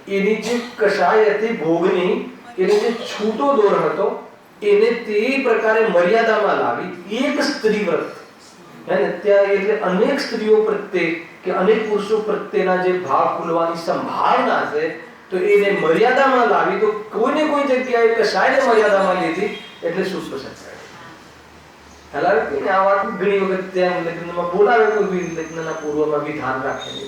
એની જે કશાય હતી ભોગની, એને જે છૂટો દોર હતો એને તે પ્રકારે મર્યાદામાં લાવી એક સ્ત્રી વ્રત, હે ને, ત્યાં એટલે અનેક સ્ત્રીઓ પ્રત્યે કે અનેક પુરુષો પ્રત્યેના જે ભાવ ખુલવાની સંભાવના છે, તો એને મર્યાદામાં લાવી. તો કોઈને કોઈ જગ્યાએ કશાયને મર્યાદામાં લીધી એટલે શુભ પ્રસંગ થાય. હાલાવે કે આ વાત ઘણી વખત ત્યાં લગ્નમાં બોલાવે, કોઈ લગ્નના પૂર્વમાં બી ધ્યાન રાખે છે.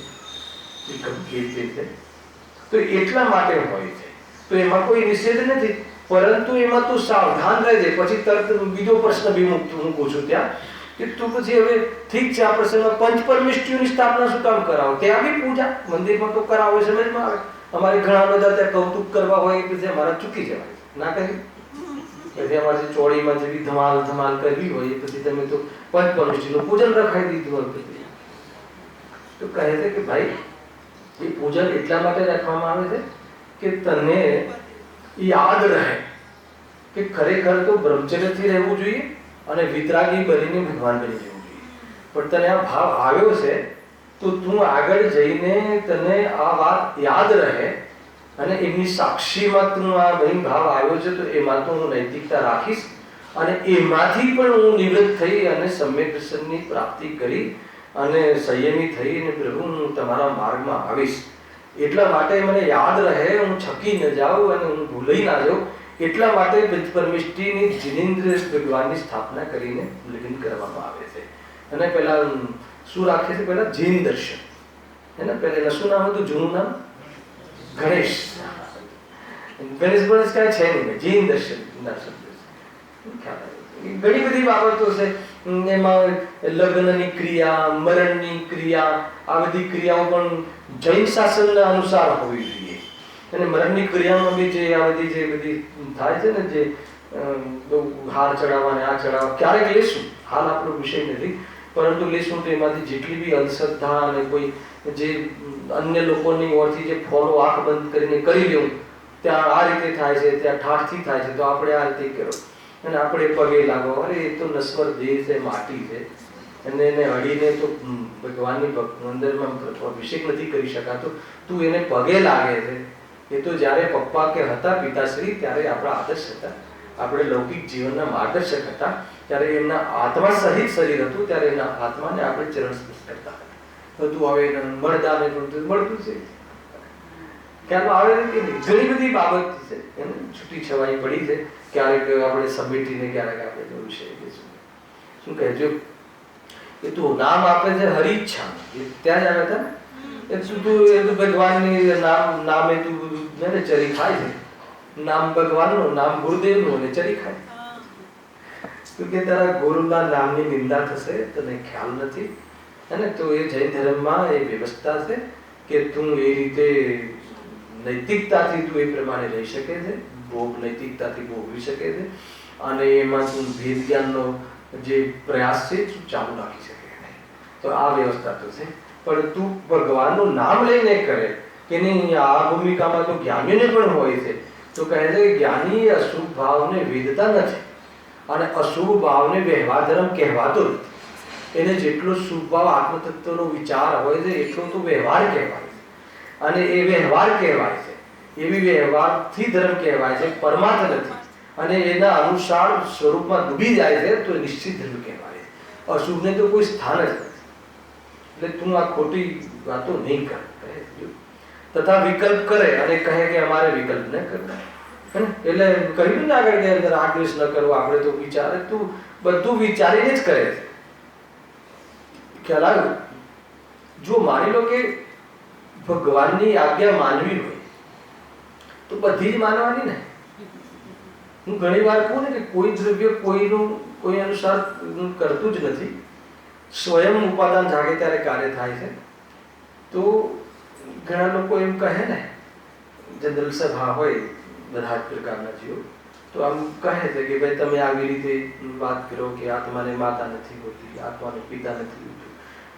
તો એટલા માટે હોય છે. તો એમાં કોઈ નિષેધ નથી, પરંતુ એમાં તું સાવધાન રહેજે. પછી તરત બીજો પ્રશ્ન બી હું પૂછું ત્યાં કે તું પછી હવે ઠીક છે, આ પ્રસંગમાં પંચ પરમેષ્ઠિઓની સ્થાપના શું કામ કરાવો? ત્યાં બી પૂજા મંદિરમાં તો કરાવો, સમજમાં આવે. અમારે ઘણા બધા ત્યાં કૌતુક કરવા હોય પછી અમારા ચૂકી જવાય, ના કરી. પછી અમારે ચોળીમાં જેવી ધમાલ ધમાલ કરવી હોય પછી તમે તો પંચ પરમેષ્ઠિનું પૂજન રખાઈ દીધું હોય. તો કહે છે કે ભાઈ એ પૂજન એટલા માટે રાખવામાં આવે છે કે તને યાદ રહે કે ખરેખર તો બ્રહ્મચર્યથી રહેવું જોઈએ અને વિતરાગી બનીને ભગવાન બની જવું જોઈએ. પણ તને આ ભાવ આવ્યો છે તો તું આગળ જઈને તને આ વાત યાદ રહે અને એમની સાક્ષીમાં તું આ ભાઈ ભાવ આવ્યો છે તો એમાં તો હું નૈતિકતા રાખીશ અને એમાંથી પણ હું નિવૃત્ત થઈ અને સમ્યક દર્શનની પ્રાપ્તિ કરી અને સંયમી થઈ અને પ્રભુ હું તમારા માર્ગમાં આવીશ. એટલા માટે મને યાદ રહે, હું છકી ન જાઉં અને હું ભૂલાઈ ના જાઉં. એટલા માટે પરમેષ્ઠિની જિનેન્દ્ર ભગવાનની સ્થાપના કરીને લગ્ન કરવામાં આવે છે. અને પહેલા શું રાખે છે? પહેલા જૈન દર્શન, હે ને. પહેલા શું નામ હતું? જૂનું નામ ગણેશ. ગણેશ કાંઈ છે નહીં, જૈન દર્શન ના શબ્દ. ઘણી બધી બાબતો છે એમાં. લગ્નની ક્રિયા, મરણની ક્રિયા, આ બધી ક્રિયાઓ પણ જૈન શાસનના અનુસાર હોવી જોઈએ. અને મરણની ક્રિયામાં બી જે આ બધી જે બધી થાય છે ને, જે હાર ચડાવવા ને આ ચડાવવા, ક્યારેક લેશું, હાલ આપણો વિષય નથી, પરંતુ લેશું તો એમાંથી જેટલી બી અંધશ્રદ્ધા અને કોઈ જે અન્ય લોકોની ઓરથી જે ફોલો આંખ બંધ કરીને કરી લેવું, ત્યાં આ રીતે થાય છે, ત્યાં ઠાઠથી થાય છે, તો આપણે આ રીતે કરો અને આપણે પગે લાગો. અરે એ તો નશ્વર દેહ છે, માટી છે, અને એને અડીને તો ભગવાનની અંદરમાં અભિષેક નથી કરી શકાતો. તું એને પગે લાગે છે એ તો જ્યારે પપ્પા કે હતા પિતાશ્રી ત્યારે આપણા આદર્શ હતા, આપણે લૌકિક જીવનના માર્ગદર્શક હતા. ત્યારે એમના આત્મા સહિત શરીર હતું, ત્યારે એના આત્માને આપણે ચરણ સ્પર્શ કરતા હતા. તો તું હવે મળદાને મળતું છે, ખ્યાલ આવે કે ઘણી બધી બાબત છે એને છૂટી છવાઈ પડી છે. ક્યારેક આપણે સમેટીને ક્યારેક આપણે જો વિષય લઈશું. શું કહેજો એ તું નામ આપે છે હરિચ્છા, ત્યાં જ આવે હતા એ તું ભગવાનની નામે તું ને ચરી ખાય છે. નામ ભગવાનનું, નામ ગુરુદેવનું અને ચરી ખાય. તો કે તારા ગુરુના નામની નિંદા થશે, તને ખ્યાલ નથી. અને તો એ જૈન ધર્મમાં એ વ્યવસ્થા છે કે તું એ રીતે નૈતિકતાથી તું એ પ્રમાણે રહી શકે છે, ભોગ નૈતિકતાથી ભોગવી શકે છે અને એમાં તું ભેદ જ્ઞાનનો જે પ્રયાસ છે તું ચાલુ રાખી શકે. તો આ વ્યવસ્થા તો છે. પણ તું ભગવાનનું નામ લઈને કરે કે નહીં. આ ભૂમિકામાં તો જ્ઞાનીઓને પણ હોય છે. તો કહે છે કે જ્ઞાની અશુભ ભાવને વેદતા નથી અને અશુભ ભાવને વ્યવહાર ધર્મ કહેવાતો નથી. એને જેટલો શુભ ભાવ આત્મતત્વનો વિચાર હોય છે એટલો તો વ્યવહાર કહેવાય છે. અને એ વ્યવહાર કહેવાય છે, એવી વ્યવહારથી ધર્મ કહેવાય છે, પરમાર્થ નથી. અને એના અનુસાર સ્વરૂપમાં ડૂબી જાય છે તો નિશ્ચિત ધર્મ કહેવાય છે. અશુભને તો કોઈ સ્થાન જ નથી. એટલે તું આ ખોટી વાતો નહીં કર. તથા વિકલ્પ કરે અને કહે કે અમારે વિકલ્પ ન કરવો, એટલે કહ્યું ને આગળ કે રાગ દ્વેષ ન કરવો, આપણે તો વિચારે. તું બધું વિચારીને જ કરે છે. ખ્યાલ આવ્યો? જો માની લો કે ભગવાનની આજ્ઞા માનવી હોય તો બધી જ માનવાની ને. હું ઘણી વાર કહું ને કે કોઈ દ્રવ્ય કોઈ અનુસાર કરતું જ નથી. સ્વયં ઉપાદાન જાગે ત્યારે કાર્ય થાય છે. તો ઘણા લોકો એમ કહે ને, જનરલ સભા હોય બધા જ પ્રકારના જીવો, તો આમ કહે છે કે ભાઈ તમે આવી રીતે વાત કરો કે આત્માને માતા નથી હોતી, આત્માને પિતા નથી હોતું,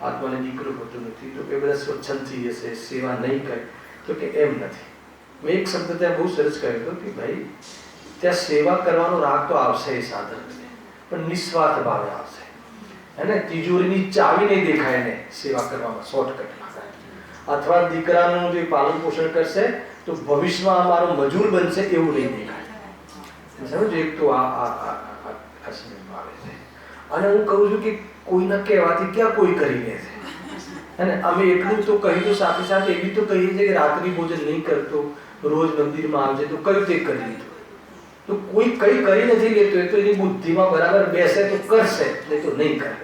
આત્માને દીકરો હોતો નથી, તો કે બધા સ્વચ્છંદથી હશે, સેવા નહીં કરે. તો કે એમ નથી. મેં એક શબ્દ ત્યાં બહુ સરસ કહ્યો હતો કે ભાઈ ત્યાં સેવા કરવાનો રાગ તો આવશે એ સાધન, પણ નિસ્વાર્થ ભાવે આવશે. એને તિજોરીની ચાવી નહીં દેખાય ને સેવા કરવામાં શોર્ટકટ. અથવા દીકરાનું જે પાલન પોષણ કરશે તો તો ભવિષ્યમાં અમારો મજૂર બનશે એવું નહીં દેખાય. સમજો, એક તો આ સમજમાં આવે છે. અને હું કહું છું કે કોઈના કહેવાથી ક્યાં કોઈ કરી લે છે. અને અમે એટલું તો કહ્યું, તો સાથે સાથે એવી તો કહીએ છીએ કે રાત્રિ ભોજન નહીં કરતો, રોજ મંદિરમાં આવજે, તો કયું તે કરી લીધું. તો કોઈ કઈ કરી નથી લેતો, એ તો એની બુદ્ધિમાં બરાબર બેસે તો કરશે, નહીં તો નહીં કરે.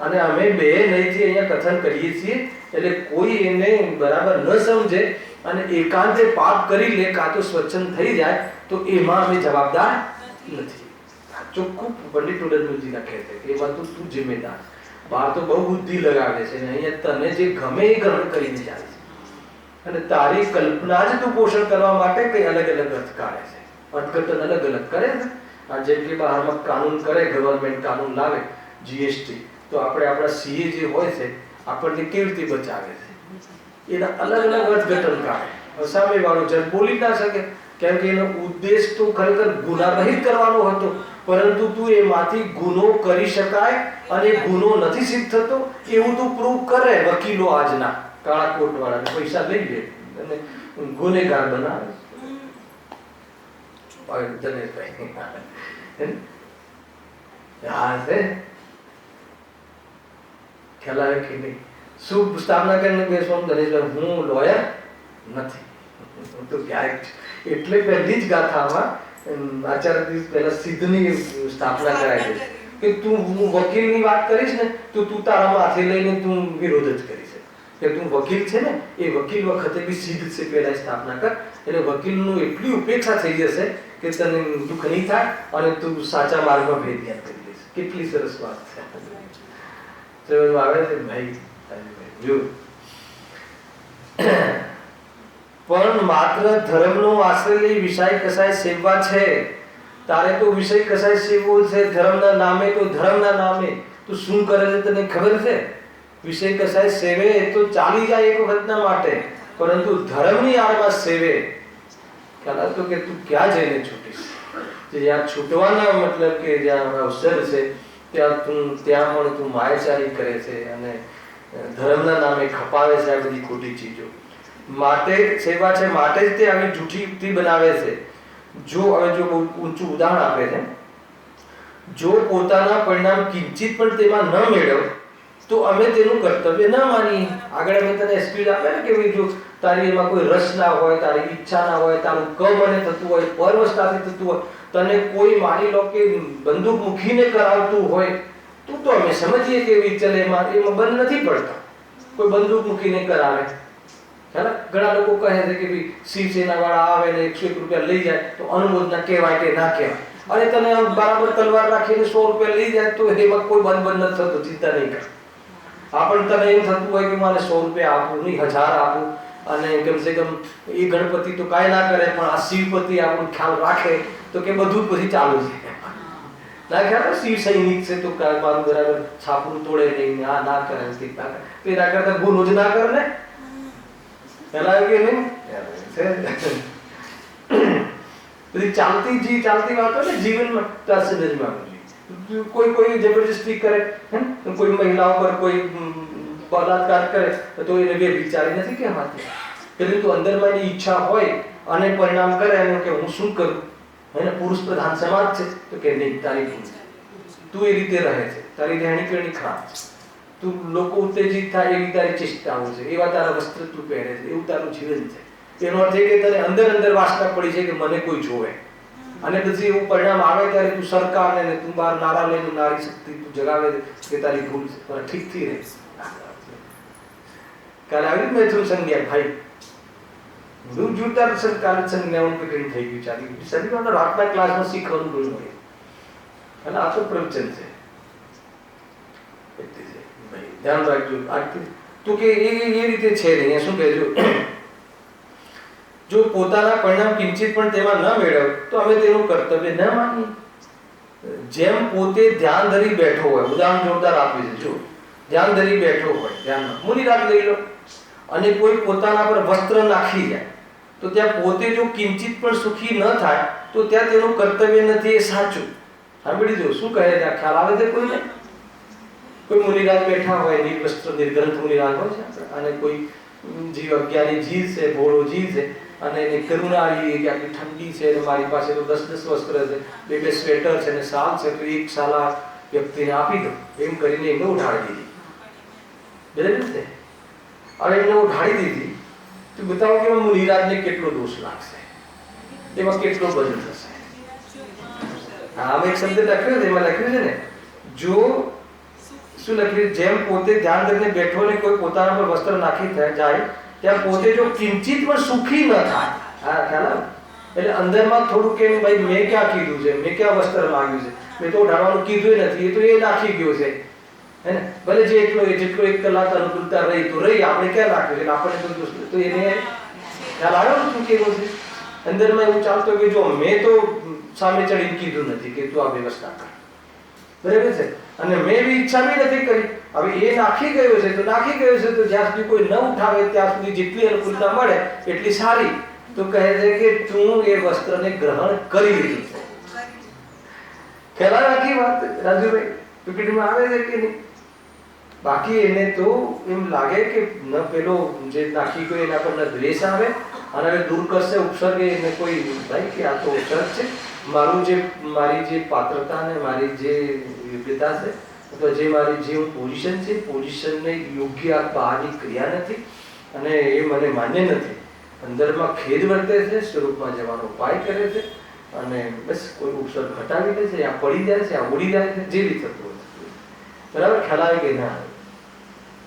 અને અમે બે નહીંથી અહીંયા કથન કરીએ છીએ, એટલે કોઈ એને બરાબર ન સમજે અને એકાંતે પાપ કરી લે, કાં તો સ્વચ્છંદ થઈ જાય, તો એમાં અમે જવાબદાર નથી. ચોખ્ખું પંડિત ઉડનજીના કહે છે કે એમાં તો તું જિમ્મેદાર. બહાર તો બહુ બુદ્ધિ લગાવે છે, અહીંયા તને જે ગમે એ ગ્રહણ કરીને જાય છે, અને તારી કલ્પના જ તું પોષણ કરવા માટે કઈ અલગ અલગ અર્થ કાઢે છે. અર્થઘટન અલગ અલગ કરે છે. આ જેમ કે બહારમાં કાનૂન કરે, ગવર્મેન્ટ કાનૂન લાવે, જીએસટી, તો આપણે આપણા સીએ જે હોય છે આપણને કેવી રીતે બચાવે છે, એના અલગ અલગ અર્થઘટન કાઢે. સામે વાળો જજ બોલી ના શકે, કેમ કે એનો ઉદ્દેશ તો ખરેખર ગુનારહિત કરવાનો હતો, પરંતુ તું એમાંથી ગુનો કરી શકાય અને ગુનો નથી સિદ્ધ થતો એવું તું પ્રૂવ કરે. વકીલો આજના કાળા કોટ વાળાને પૈસા લઈ લે અને ગુનેગાર બનાવે. ખ્યાલ આવે કે નહીં? શું સ્થાપના કરીને બેસવાનું ગણેશભાઈ, હું લોયર નથી. તો ક્યારેક એટલે પહેલી જ ગાથામાં આચાર્ય દિવસ પહેલા સિદ્ધની સ્થાપના કરાય છે કે તું હું વકીલની વાત કરીશ ને તો તું તારા માથે લઈને તું વિરોધ જ કરીશ. કે તું વકીલ છે ને, એ વકીલ વખતે બી સિદ્ધ છે પહેલા સ્થાપના કર, એટલે વકીલનું એટલી ઉપેક્ષા થઈ જશે કે તને દુઃખ નહીં થાય અને તું સાચા માર્ગમાં ભેદ કરી દઈશ. કેટલી સરસ વાત છે. આવે છે ભાઈ જો, પણ માત્ર ધર્મનો આશ્રય લઈ વિષય કસાય સેવવા છે. તારે તો વિષય કસાય સેવવો છે ધર્મના નામે, તો ધર્મના નામે તું શું કરે છે તને ખબર છે? વિષય કસાય સેવે તો ચાલી જાય એક વખતના માટે, પરંતુ ધર્મની આડમાં સેવે, ખ્યાલ આવતો કે તું ક્યાં જઈને છૂટીશ? જ્યાં છૂટવાના મતલબ કે જ્યાં અવસર છે ત્યાં પણ તું માયાચારી કરે છે અને ધર્મના નામે ખપાવે છે આ બધી ખોટી ચીજો. માટે સેવા છે, માટે જ તે આવી જૂઠી યુક્તિ બનાવે છે. જો હવે જો બહુ ઊંચું ઉદાહરણ આપે છે, જો પોતાના પરિણામ કિંચિત પણ તેમાં ન મેળવ તો અમે તેનું કર્તવ્ય ન માનીએ. આગળ અમે તને એક્સક્યુઝ આપે ને કે જો તારી એમાં કોઈ રસ ના હોય, તારી ઈચ્છા ના હોય, તારું કમને થતું હોય, પરવશતાથી થતું હોય, તને કોઈ માની લો કે બંદૂક મૂકીને કરાવતું હોય, તું તો અમે સમજીએ કે ચલે એમાં બંધ નથી પડતા. કોઈ બંદૂક મૂકીને કરાવે, ઘણા લોકો કહે છે કે ભાઈ શિવસેના વાળા આવે ને 101 રૂપિયા લઈ જાય તો અનુમોદના કહેવાય કે ના કહેવાય. અને તને બરાબર તલવાર રાખીને 100 રૂપિયા લઈ જાય તો એમાં કોઈ બંધ નથી થતું, ચિંતા નહીં કર. પણ તને એમ થતું હોય કે મારે 100 રૂપિયા આપવું નહીં, 1000 આપવું, અને કમસે કમ એ ગણપતિ તો કાંઈ ના કરે પણ આ શિવપતિ આપણો ખ્યાલ રાખે તો કે બધું પછી ચાલુ છે. ના ખ્યાલ શિવ સૈનિક છે તો મારું બરાબર છાપરું તોડે નહીં, આ ના કરે, તેના કરતા ગુનો જ ના કરે ને. પેલા કે નહીં બધી ચાલતી વાતો ને જીવનમાં સમજમાં કોઈ જબરજસ્તી કરે, કોઈ મહિલાઓ પર કોઈ બલાત્કાર કરે તો એને બે વિચારી નથી કહેવાતી. પરંતુ અંદરમાં એની ઈચ્છા હોય અને પરિણામ કરે એનું કે હું શું કરું, એને પુરુષ પ્રધાન સમાજ છે તો કે નહીં, તારી તું એ રીતે રહે છે, તારી રહેણી કરણી ખરાબ છે, તું લોકો ઉત્તેજિત થાય એવી તારી ચેષ્ટાઓ છે, એવા તારા વસ્ત્ર તું પહેરે છે, એવું તારું જીવન છે. એનો અર્થ એ કે તને અંદર વાસના પડી છે કે મને કોઈ જોવે, અને પછી એવું પરિણામ આવે ત્યારે તું સરકારને ને તું બહાર નારા લઈને નારી શક્તિ તું જગાવે કે તારી ભૂલ છે, પણ ઠીકથી રહે. કાલે આવી મૈથુન સંજ્ઞા ભાઈ જોરદાર સરકાર સંજ્ઞાઓનું પ્રકરણ થઈ ગયું, ચાલી ગયું. શરીરમાં રાતના ક્લાસમાં શીખવાનું ઘણું હોય, અને આ તો પ્રવચન છે. ધ્યાન રાખજો. તો કે એ રીતે છે નહીં. શું કહેજો, જો પોતાના પરિણામ કિંચિત પણ તેમાં ન મેળવ તો અમે તેનું કર્તવ્ય ન માનીએ. જેમ પોતે ધ્યાન ધરી બેઠો હોય, ઉદાહરણ જોરદાર આપ્યું છે. જો ધ્યાન ધરી બેઠો હોય, ધ્યાનમાં મુનિરાગ લઈ લો, અને કોઈ પોતાના પર વસ્ત્ર નાખી જાય તો ત્યાં પોતે જો કિંચિત પણ સુખી ન થાય તો ત્યાં તેનું કર્તવ્ય નથી, એ સાચું. સાંભળી દો શું કહે ત્યાં ખ્યાલ આવે છે કોઈને? કોઈ મુનિરાજ બેઠા હોય, નિર્વસ્ત્ર નિર્ગ્રંથ મુનિરાજ હોય છે, અને કોઈ જીવ અજ્ઞાની જીવ છે, ભોળો જીવ છે, અને એની કરુણા આવી કે આટલી ઠંડી છે અને મારી પાસે તો 10 વસ્ત્ર છે, 2 સ્વેટર છે અને શાલ છે, તો એક શાલ આ વ્યક્તિને આપી દો એમ કરીને એમને ઉઠાડી દીધી. બરાબર છે? હવે એમને ઉઠાડી દીધી તો બતાવો કે મુનિરાજને કેટલો દોષ લાગશે, એમાં કેટલો બધું થશે. આમાં એક શબ્દ લખ્યો છે, એમાં લખ્યું છે ને, જો શું લખ્યું, જેમ પોતે ધ્યાન કરીને બેઠો ને કોઈ પોતાના પર વસ્ત્ર નાખી જાય ત્યાં પોતે જો કિંચિત પણ સુખી ન થાય. હા, ખ્યાલ આવે? એટલે અંદરમાં થોડું કે ભાઈ મેં ક્યાં કીધું છે, મેં ક્યાં વસ્ત્ર માંગ્યું છે, મેં તો ઢાળવાનું કીધું નથી, એ તો એ નાખી ગયો છે, હે ને? ભલે જે જેટલો 1 કલાક અનુકૂળતા રહી તો રહી, આપણે ક્યાં નાખ્યું છે, આપણે તો એને ખ્યાલ આવ્યો શું કેવું છે અંદરમાં એવું ચાલતો કે જો મેં તો સામે ચડીને કીધું નથી કે તું આ વ્યવસ્થા કર. બરાબર છે? અને મેં બી ઈચ્છા બી નથી કરી. હવે એ નાખી ગયો છે તો નાખી ગયો છે, તો જ્યાં સુધી કોઈ ન ઉઠાવે ત્યાં સુધી જેટલી અનુકૂળતા મળે એટલી સારી. તો કહે છે કે તું એ વસ્ત્રને ગ્રહણ કરી લીધું છે. ખ્યાલ આખી વાત રાજુભાઈ પીપીટીમાં આવે છે કે નહીં? બાકી એને તો એમ લાગે કે ન પેલો જે નાખી ગયો એના પર ન દ્વેષ આવે અને હવે દૂર કરશે ઉપસર્ગ એને કોઈ ભાઈ કે આ તો ઉપસર્ગ છે, મારી જે પાત્રતા અને મારી જે યોગ્યતા છે અથવા જે મારી જે પોઝિશન છે, પોઝિશનને યોગ્ય બહારની ક્રિયા નથી અને એ મને માન્ય નથી. અંદરમાં ખેદ વર્તે છે, સ્વરૂપમાં જવાનો ઉપાય કરે છે અને બસ કોઈ ઉપસર્ગ ઘટાડી દે છે, આ પડી જાય છે, આ ઉડી જાય છે, જે બી થતું હોય. બરાબર? ખ્યાલ આવે કે ના?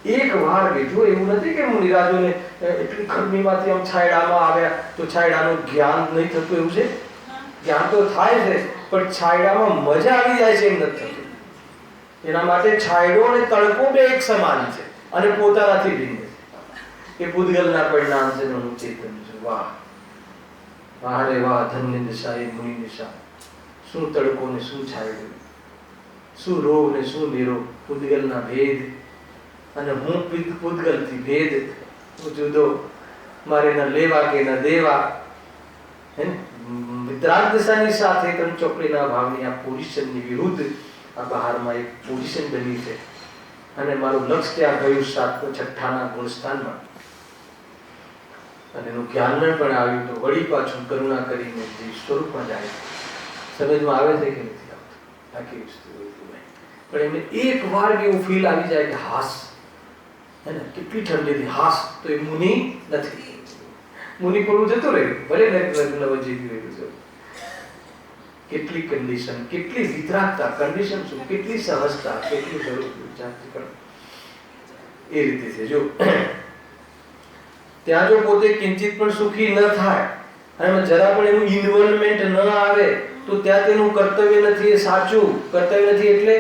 એક વાર બીજું એવું નથી કે મુનિરાજોને એટલી ગરમીમાંથી આમ છાયડામાં આવ્યા તો છાયડાનું જ્ઞાન નહીં થતું, એવું છે? જ્ઞાન તો થાય છે પણ છાયડામાં મજા આવી જાય છે એમ નથી થતું. એના માટે છાયડો અને તડકો બે એક સમાન છે અને પોતાનાથી ભિન્ન છે. એ પૂતગલના પરિણામ છે એનું ચેતન છે. વાહ વાહ રે વાહ, ધન્ય દિશા એ મુનિ દિશા. શું તડકો ને શું છાયડો, શું રોગ ને શું નિરોગ, પૂતગલના ભેદ અને હું પૂતગલથી ભેદ, હું જુદો, મારે ન લેવા કે ન દેવા, હે ને? વિતરાગ દિશાની સાથે ત્રણ ચોકડીના ભાવની આ પોઝિશનની વિરુદ્ધ આ બહારમાં એક પોઝિશન બની છે અને મારું લક્ષ્ય ત્યાં ગયું 7 છઠ્ઠાના ગુણસ્થાનમાં અને એનું જ્ઞાન પણ આવ્યું તો વળી પાછું કરુણા કરીને જે સ્વરૂપમાં જાય સમજમાં આવે છે કે નથી આવતું આખી વસ્તુ. પણ એમને એક વાર એવું ફીલ આવી જાય કે હાસ, હે ને? કેટલી ઠંડીથી હાસ, તો એ મુનિ નથી. મુનિ પણ જતું રહ્યું, ભલે નવજી રહ્યું છે. કેટલી કન્ડિશન, કેટલી વિતરાગતા, કન્ડિશન શું, કેટલી સહજતા, કેટલી સ્વરૂપ એ રીતે છે. જો ત્યાં જો પોતે કિંચિત પણ સુખી ન થાય અને જરા પણ એનું ઇન્વોલ્વમેન્ટ ન આવે તો ત્યાં તેનું કર્તવ્ય નથી, એ સાચું કર્તવ્ય નથી. એટલે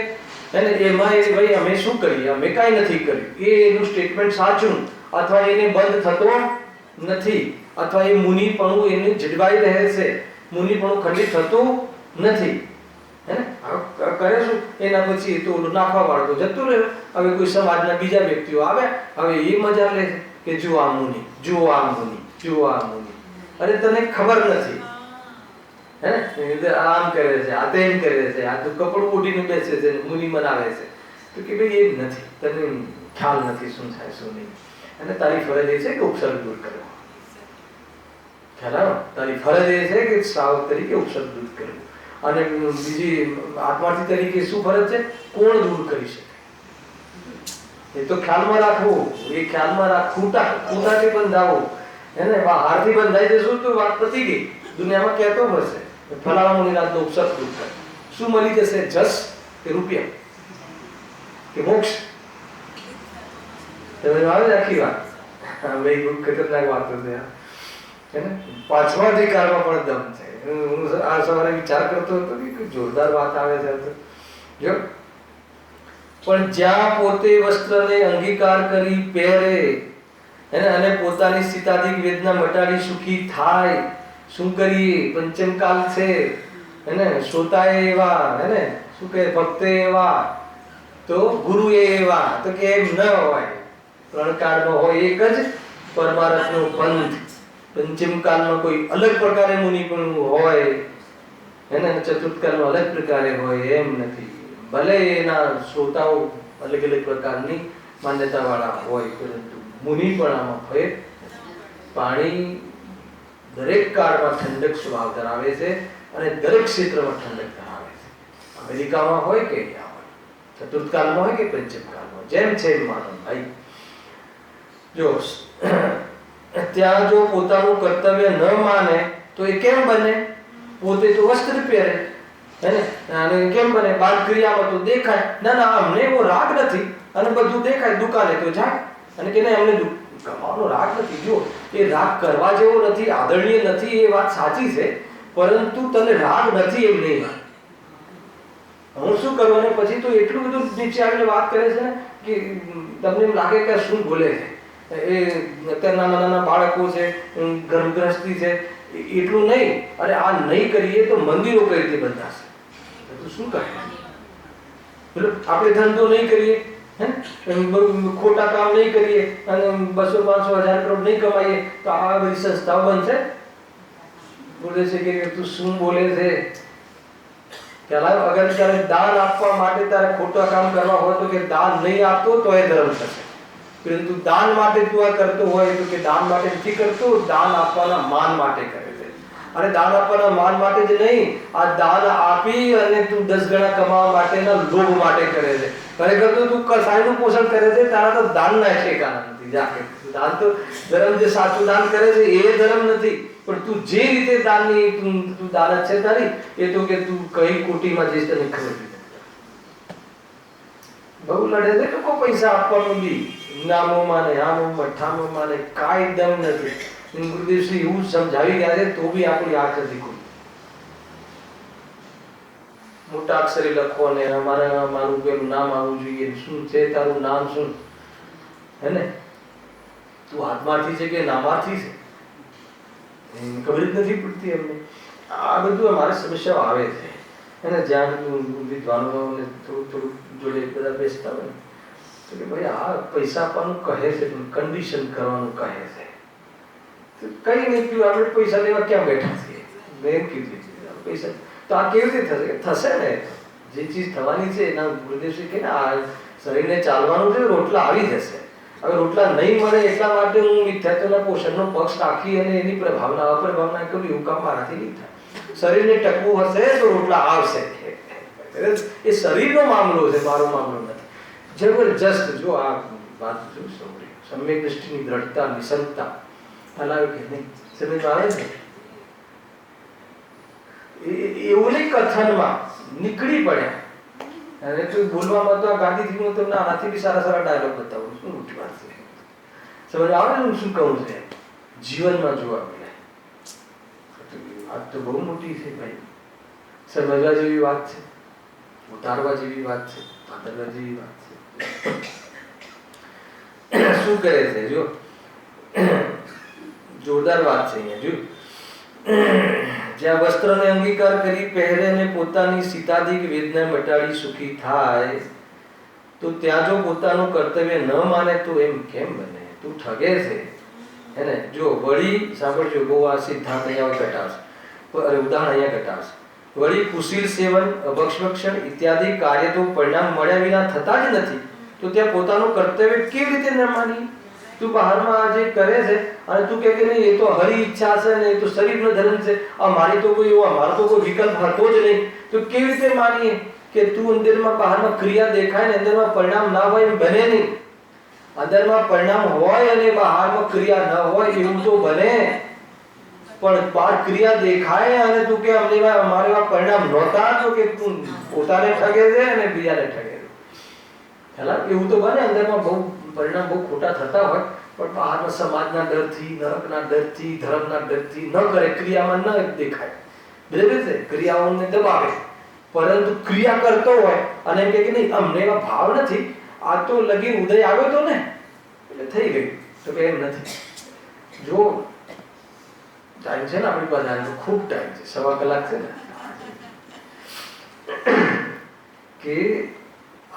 અને એમાં એ ભાઈ અમે શું કરીએ, અમે કાંઈ નથી કર્યું, એ એનું સ્ટેટમેન્ટ સાચું અથવા એને બંધ થતો નથી અથવા એ મુનિપણું એને જડવાઈ રહે છે, મુનિપણું ખંડિત થતું નથી, હે ને? કરે શું એના પછી તો ઓલું નાખવા વાળો તો જતું રહ્યો. હવે કોઈ સમાજના બીજા વ્યક્તિઓ આવે, હવે એ મજા લે છે કે જુઓ આ મુનિ, જુઓ આ મુનિ, જુઓ આ મુનિ. અરે તને ખબર નથી, હે, આમ કરે છે, આ તેમ કરે છે, આ તો કપડું ઉડીને બેસે છે, મુનિ મનાવે છે. તો કે ભાઈ એ નથી, તને ખ્યાલ નથી શું થાય શું નહીં. અને તારી ફરજ એ છે કે ઉપસર્ગ દૂર કરવો. ખ્યાલ આવ્યો? તારી ફરજ એ છે કે શ્રાવક તરીકે ઉપસર્ગ દૂર કરવું. અને બીજી આત્માર્થી તરીકે શું ફરજ છે? કોણ દૂર કરી શકે એ તો ખ્યાલમાં રાખવું. એ ખ્યાલમાં રાખવું, ખૂટાથી બંધાવવું, હે ને? હારથી બંધાઈ જશું તો વાત પતી ગઈ. દુનિયામાં કહેતો હશે ફલાણા મુનિનાથનો ઉપસર્ગ દૂર કરે, શું મળી જશે? જસ કે રૂપિયા કે મોક્ષ? તમે આવે આખી વાત. ભાઈ બહુ ખતરનાક વાતો છે, હે ને? 5મા અધિકારમાં પણ દમ છે. હું આ સવારે વિચાર કરતો હતો કે જોરદાર વાત આવે છે. જો પણ જ્યાં પોતે વસ્ત્રને અંગીકાર કરી પહેરે, હે, અને પોતાની સ્થિતાધિક વેદના મટાડી સુખી થાય, શું કરીએ? પંચમકાલ છે, હે ને? શ્રોતાએ એવા, હે ને? શું કહે? ભક્તે એવા, તો ગુરુ એવા. તો કે એમ ન હોય. 3 કાળમાં હોય એક જ પરમાર્થનો પંથ. પંચમકાલમાં કોઈ અલગ પ્રકારે મુનિ પણ હોય, હે ને? ચતુર્થકાલમાં અલગ પ્રકારે હોય, એમ નથી. ભલે એના શ્રોતાઓ અલગ અલગ પ્રકારની માન્યતા વાળા હોય, પરંતુ મુનિ પણ આમાં ફેર. પાણી દરેક કાળમાં ઠંડક સ્વભાવ ધરાવે છે અને દરેક ક્ષેત્રમાં ઠંડક ધરાવે છે. અમેરિકામાં હોય કે અહીંયા હોય, ચતુર્થ કાળમાં હોય કે પંચમ કાળમાં, જેમ છે એમ માનો ભાઈ. જો ત્યાં જો પોતાનું કર્તવ્ય ન માને તો એ કેમ બને? પોતે તો વસ્ત્ર પહેરે હે ને, અને કેમ બને? બાદ ક્રિયામાં તો દેખાય, ના ના અમને એવો રાગ નથી, અને બધું દેખાય. દુકાને તો જાય અને કે નહીં અમને કમાવાનો રાગ નથી. જો એ રાગ કરવા જેવો નથી, આદરણીય નથી, એ વાત સાચી છે, પરંતુ તને રાગ નથી એમ નહીં. હું શું કરું? અને પછી તો એટલું બધું નીચે આવીને વાત કરે છે કે તમને એમ લાગે કે શું બોલે છે. એ અત્યારના નાના બાળકો છે, ગર્ભગ્રસ્તી છે, એટલું નહીં. અરે આ નહીં કરીએ તો મંદિરો કઈ રીતે બંધાશે? તો શું કરે? આપણે ધંધો નહીં કરીએ, ખોટા કામ નહીં કરીએ અને 200-500-1000 કરોડ નહીં કમાઈએ તો આ બધી સંસ્થાઓ બનશે? બોલે છે કે તું શું બોલે છે? પેલા અગર તારે દાન આપવા માટે તારે ખોટા કામ કરવા હોય તો કે દાન નહીં આપતો તો એ ધર્મ થશે. પરંતુ દાન માટે તું આ કરતો હોય તો કે દાન માટે નથી કરતો, દાન આપવાના માન માટે કરે છે. અને દાન આપવાના માન માટે જ નહીં, આ દાન આપી અને તું 10 ગણા કમાવા માટેના લોભ માટે કરે છે. ખરેખર તો તું કસાયનું પોષણ કરે છે, તારા તો દાનના ઠેકાણા નથી. જાકે દાન તો ધર્મ જે સાચું દાન કરે છે એ ધર્મ નથી, પણ તું જે રીતે દાનની તું દાનત છે તારી, એ તો કે તું કઈ કોટીમાં જઈશ તને ખબર નથી. બહુ લડે છે લોકો પૈસા આપવાનું બી, નામોમાં ને આમોમાં ઠામોમાં ને કાંઈ દમ નથી. ગુરુદેવશ્રી એવું સમજાવી ગયા છે તો બી આપણી આંખ નથી ખુલી. મોટા અક્ષરે લખો ને અમારે મારું પેલું નામ આવવું જોઈએ, શું છે તારું નામ શું, હે ને? તું આત્માર્થી છે કે નામાર્થી છે ખબર જ નથી પડતી અમને. આ બધું અમારે સમસ્યાઓ આવે છે. અને જ્યાં બધું વિદ્વાનો ને થોડું જોડે બધા બેસતા હોય તો કે ભાઈ આ પૈસા આપવાનું કહે છે, કન્ડિશન કરવાનું કહે છે. કઈ નહીં થયું, આપણે પૈસા લેવા ક્યાં બેઠા છીએ? મેં એમ કીધું પૈસા તો આ કેવી રીતે થશે? થશે ને, જે ચીજ થવાની છે એના ગુરુદેવશ્રી કે આ શરીરને ચાલવાનું છે, રોટલા આવી જશે. હવે રોટલા નહીં મળે એટલા માટે હું મિથ્યાત્વના પોષણનો પક્ષ રાખી અને એની પ્રભાવના અપ્રભાવના કરું, એવું કામ મારાથી નહીં થાય. શરીરને ટકવું હશે તો રોટલા આવશે. એ શરીરનો મામલો છે, મારો મામલો નથી. જબરજસ્ત જો આ વાત જો સમ્યક દ્રષ્ટિની દ્રઢતા, નિસંગતા હલાવે કે નહીં, સમજ આવે ને? એવું નહીં કથનમાં નીકળી પડ્યા. અને તું બોલવામાં તો આ ગાંધીજી હું તમને આનાથી બી સારા ડાયલોગ બતાવું. શું મોટી વાત છે, સમજ આવે ને હું શું કહું છે? જીવનમાં જોવા મળે. વાત તો બહુ મોટી છે ભાઈ, સમજવા જેવી વાત છે, ઉતારવા જેવી વાત છે, પાતળવા જેવી વાત છે. શું કરે છે જો, જોરદાર વાત છે અહીંયા જો. જ્યાં વસ્ત્રને અંગીકાર કરી પહેરે ને પોતાની સીતાધિક વેદના મટાડી સુખી થાય, તો ત્યાં જો પોતાનું કર્તવ્ય ન માને તો એમ કેમ બને? તું ઠગે છે હે ને? જો વળી સાંભળજો, બહુ આ સિદ્ધાંત અહીંયા ઘટાડશે, ઉદાહરણ અહીંયા ઘટાડશે. વળી કુશીલ સેવન, અભક્ષભક્ષણ ઇત્યાદિ કાર્ય તો પરિણામ મળ્યા વિના થતા જ નથી, તો ત્યાં પોતાનું કર્તવ્ય કેવી રીતે ન માની? તું બહારમાં જે કરે છે અને તું કહે કે નહીં એ તો હરી ઈચ્છા છે ને, એ તો શરીરનો ધર્મ છે, અમારી તો કોઈ એવો અમારો તો કોઈ વિકલ્પ હતો જ નહીં, તો કેવી રીતે માનીએ કે તું અંદરમાં બહારમાં ક્રિયા દેખાય ને અંદરમાં પરિણામ ના હોય? એમ બને નહીં. અંદરમાં પરિણામ હોય અને બહારમાં ક્રિયા ન હોય એવું તો બને, પણ બહાર ક્રિયા દેખાય અને તું કે અમને અમારે પરિણામ નહોતા, તો કે તું પોતાને ઠગે છે અને બીજાને ઠગે છે. એવું તો બને, અંદરમાં બહુ પરિણામ બહુ ખોટા થતા હોય પણ બહારના સમાજના ડરથી, નરકના ડરથી, ધર્મના ડરથી ન કરે, ક્રિયામાં ન દેખાય. બરાબર છે? ક્રિયાઓને દબાવે, પરંતુ ક્રિયા કરતો હોય અને એમ કે નહીં અમને એવા ભાવ નથી, આ તો લગી ઉદય આવ્યો તો ને એટલે થઈ ગયું, તો કે એમ નથી. જો ટાઈમ છે ને આપણી પાસે, ખૂબ ટાઈમ છે, 1.25 કલાક છે ને, કે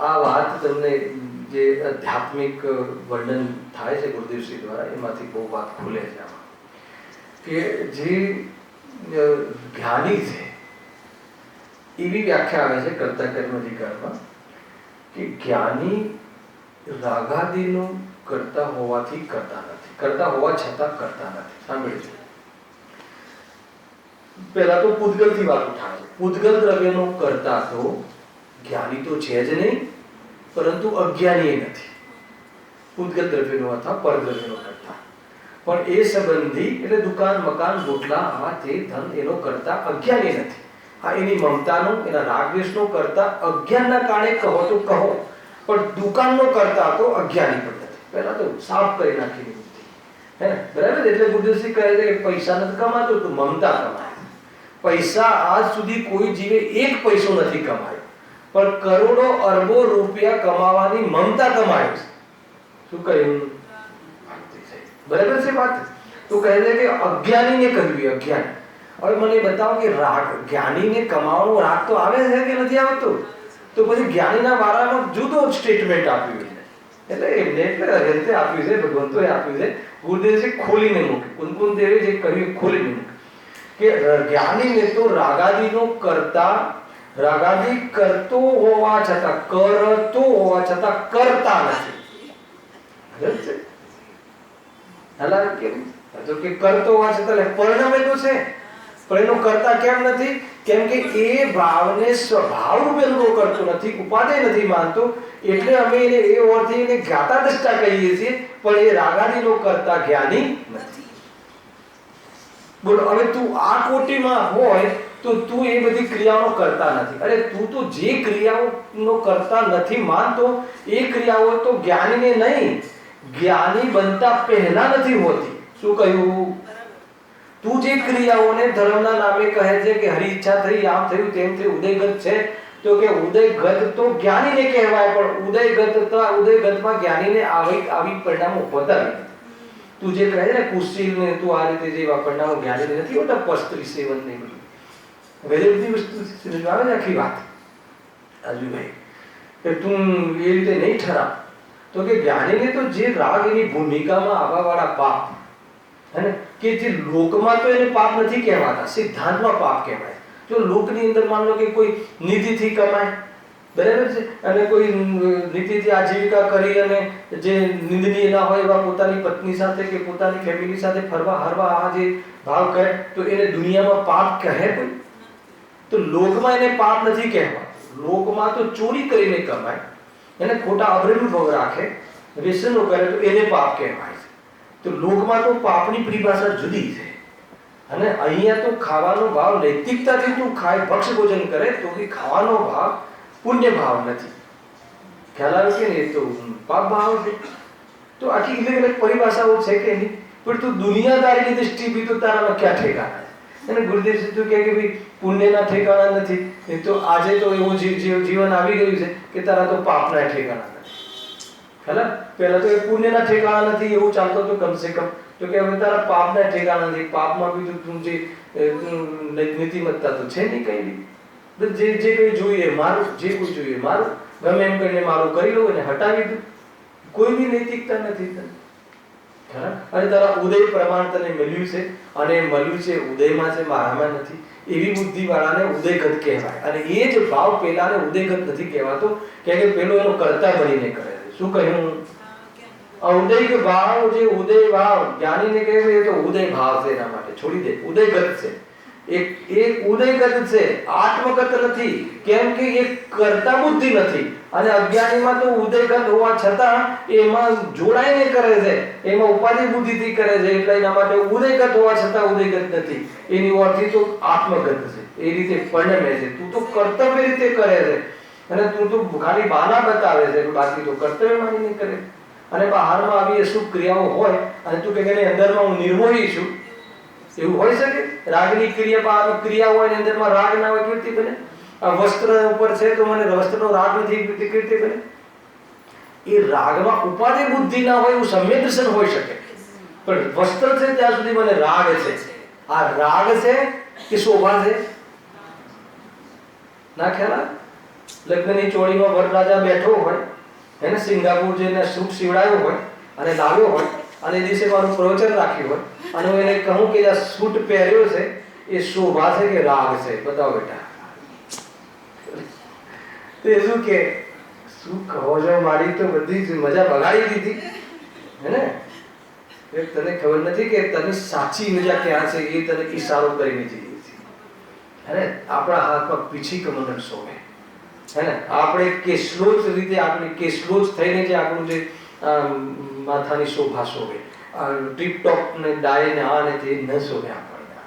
આ વાત તમને જે આધ્યાત્મિક વર્ણન થાય છે ગુરુદેવશ્રી દ્વારા, એમાંથી બહુ વાત ખુલે છે આમાં. કે જે જ્ઞાની છે એવી વ્યાખ્યા આવે છે કર્તા કર્મ અધિકારમાં કે જ્ઞાની રાગાદિનું કરતા હોવાથી કરતા નથી, કરતા હોવા છતાં કરતા નથી. સાંભળ્યું છે? પહેલા તો પૂતગલથી વાત ઉઠાવે. પૂતગલ દ્રવ્યનો કરતા તો જ્ઞાની તો છે જ નહીં, પરંતુ અજ્ઞાની નથી. પૂતગલ દ્રવ્યનો અથવા પરદ્રવ્યનો કરતા. પણ એ સંબંધી એટલે દુકાન, મકાન, ગોટલા, આ તે ધન એનો કરતા અજ્ઞાની નથી. આ એની મમતાનો, એના રાગદ્વેષનો કરતા અજ્ઞાનના કારણે કહો તો કહો, પણ દુકાનનો કરતા તો અજ્ઞાની પણ નથી. પહેલા તો સાફ કરી નાખી બુદ્ધિ, હે ને? બરાબર. એટલે ગુરુદેવજી કહે છે કે પૈસા નથી કમાતો, તું મમતા કમાય. પૈસા આજ સુધી કોઈ જીવે એક પૈસો નથી કમાયો, પણ કરોડો અરબો રૂપિયા કમાવાની મમતા કમાય છે. શું કહ્યું? બરાબર છે વાત. તો કહે છે કે અજ્ઞાનીને કહ્યું, અજ્ઞાની. હવે મને બતાવો કે રાગ, જ્ઞાનીને કમાવાનો રાગ તો આવે છે કે નથી આવતો? તો પછી જ્ઞાનીના વારામાં જુદો સ્ટેટમેન્ટ આપ્યું છે. એટલે એમને એટલે રીતે આપ્યું છે, ભગવંતોએ આપ્યું છે. ગુરુદેવજી ખોલીને મૂકે, કુંકુમદેવે જે કહ્યું ખોલીને મૂકે કે જ્ઞાનીને તો રાગાદીનો કરતા, રાગાદી કરતો હોવા છતાં, કરતો હોવા છતાં કરતા નથી. કે કરતો હોવા છતાં પરિણામે તો છે, પણ એનો કરતા કેમ નથી? કેમ કે એ ભાવને સ્વભાવ રૂપે અનુભવ કરતો નથી, ઉપાદેય નથી માનતો. એટલે અમે એને એ ઓરથી એને જ્ઞાતા દ્રષ્ટા કહીએ છીએ, પણ એ રાગાદીનો કરતા જ્ઞાની નથી. બોલો, હવે તું આ કોટીમાં હોય તો તું એ બધી ક્રિયાઓનો કરતા નથી. અરે તું તો જે ક્રિયાઓનો કરતા નથી માનતો, એ ક્રિયાઓ તો જ્ઞાનીને નહીં, જ્ઞાની બનતા પહેલા નથી હોતી. શું કહ્યું? તું જે ક્રિયાઓને ધર્મના નામે કહે છે કે હરી ઈચ્છા થઈ, આમ થયું, તેમ થયું, ઉદયગત છે, તો કે ઉદયગત તો જ્ઞાનીને કહેવાય, પણ ઉદયગતમાં જ્ઞાનીને આવી પરિણામો હોતા નથી. તું જે કહે ને કુશીલ ને તું આ રીતે જેવા પરિણામો જ્ઞાનીને નથી હોતા, પસ્ત્રી સેવન ને બધું બધી વસ્તુ સમજવા આવે આખી વાત. આજુભાઈ કે તું એ રીતે નહીં ઠરાવ. તો કે જ્ઞાનીને તો જે રાગ એની ભૂમિકામાં આવવા વાળા પાપ, હે ને, કે જે લોકમાં તો એને પાપ નથી કહેવાતા, સિદ્ધાંતમાં પાપ કહેવાય. જો લોકની અંદર માન લો કે કોઈ નીતિથી કમાય, બરાબર છે, અને કોઈ નીતિથી આજીવિકા કરી અને જે નિંદનીય ના હોય એવા પોતાની પત્ની સાથે કે પોતાની ફેમિલી સાથે ફરવા હરવા આ જે ભાવ કરે, તો એને દુનિયામાં પાપ કહે કોઈ? તો લોકમાં એને પાપ નથી કહેવાતું. લોકમાં તો ચોરી કરીને કમાય, એને ખોટા અવરણભાવ રાખે, વ્યસનો કરે, તો એને પાપ કહેવાય છે. તો લોકમાં તો પાપની પરિભાષા જુદી છે. અને અહીંયા તો ખાવાનો ભાવ નૈતિકતાથી તું ખાય, ભક્ષ ભોજન કરે, તો કે ખાવાનો ભાવ પુણ્ય ભાવ નથી. ખ્યાલ આવે કે નહીં? તો પાપ ભાવ છે. તો આખી અલગ અલગ પરિભાષાઓ છે કે નહીં? પણ તું દુનિયાદારીની દ્રષ્ટિથી તો તારામાં ક્યાં ઠેકાણા છે? અને ગુરુદેવ તું કહે કે ભાઈ પુણ્યના ઠેકાણા નથી, તો આજે તો એવું જીવન આવી ગયું છે કે તારા તો પાપના ઠેકાણા નથી. ખ્યાલ? પહેલા તો એ પુણ્યના ઠેકાણા નથી એવું ચાલતો તો કમસે કમ. તો કે હવે તારા પાપના ઠેકાણા નથી, પાપમાં બી તું જે નીતિમત્તા તો છે નહીં કઈ બી. જે કઈ જોઈએ મારું, જે કોઈ જોઈએ મારું, ગમે એમ કરીને મારું કરી લો અને હટાવી દઉં. કોઈ બી નૈતિકતા નથી તને. અને તારા ઉદય પ્રમાણ તને મળ્યું છે, અને મળ્યું છે ઉદયમાં છે, મારામાં નથી. એવી બુદ્ધિ વાળાને ઉદયગત કહેવાય. અને એ જ ભાવ પેલાને ઉદયગત નથી કહેવાતો, કે પેલો એનો કર્તા બનીને કરે છે. શું કહ્યું? ઉદય ભાવ, જે ઉદય ભાવ જ્ઞાનીને કહેવાય, એ તો ઉદય ભાવ છે. એના માટે છોડી દે, ઉદયગત છે. એક ઉદયગત છે, આત્મગત નથી. કેમ કે એ કર્તા બુદ્ધિ નથી. અને અજ્ઞાનીમાં તો ઉદયગત હોવા છતાં એમાં જોડાઈને કરે છે, એમાં ઉપાધિ બુદ્ધિથી કરે છે, એટલે એના માટે ઉદયગત હોવા છતાં ઉદયગત નથી. એની ઓરથી તો આત્મગત છે, એ રીતે પરિણમે છે. તું તો કર્તવ્ય રીતે કરે છે, અને તું તો ખાલી બહાના બતાવે છે, બાકી તો કર્તવ્ય માનીને કરે. અને બહારમાં આવી અશુભ ક્રિયાઓ હોય અને તું કે અંદરમાં હું નિર્મોહી છું, એવું હોઈ શકે? રાગની ક્રિયા હોય ને અંદરમાં રાગ ના હોય, કીર્તિ બને? આ વસ્ત્ર ઉપર છે તો મને વસ્ત્રનો રાગ નથી, કીર્તિ બને? એ રાગમાં ઉપાધિ બુદ્ધિ ના હોય એવું સમ્યક દર્શન હોઈ શકે, પણ વસ્ત્ર છે ત્યાં સુધી મને રાગ છે. આ રાગ છે કે શોભા છે? ના ખ્યાલ? લગ્નની ચોળીમાં વરરાજા બેઠો હોય, એને સિંગાપુર જઈને સૂટ સીવડાયો હોય અને લાવ્યો હોય, અને એ દિવસે મારું પ્રવચન રાખ્યું હોય, અને હું એને કહું કે આ સૂટ પહેર્યો છે એ શોભા છે કે રાગ છે? બતાવો બેટા. તો એ શું કે શું કહો છો, મારી તો બધી જ મજા બગાડી દીધી, હે ને? તને ખબર નથી કે તને સાચી મજા ક્યાં છે? એ તને ઈશારો કરીને જઈએ છીએ. હે આપણા હાથમાં પીછી કમંડળ શોભે, હે ને આપણે કેસલોજ રીતે આપણે કેસલોજ થઈને જે આપણું જે માથાની શોભા શોભે, ટીપ ટોપ ને ડાય ને આ ને તે ન શોભે આપણને.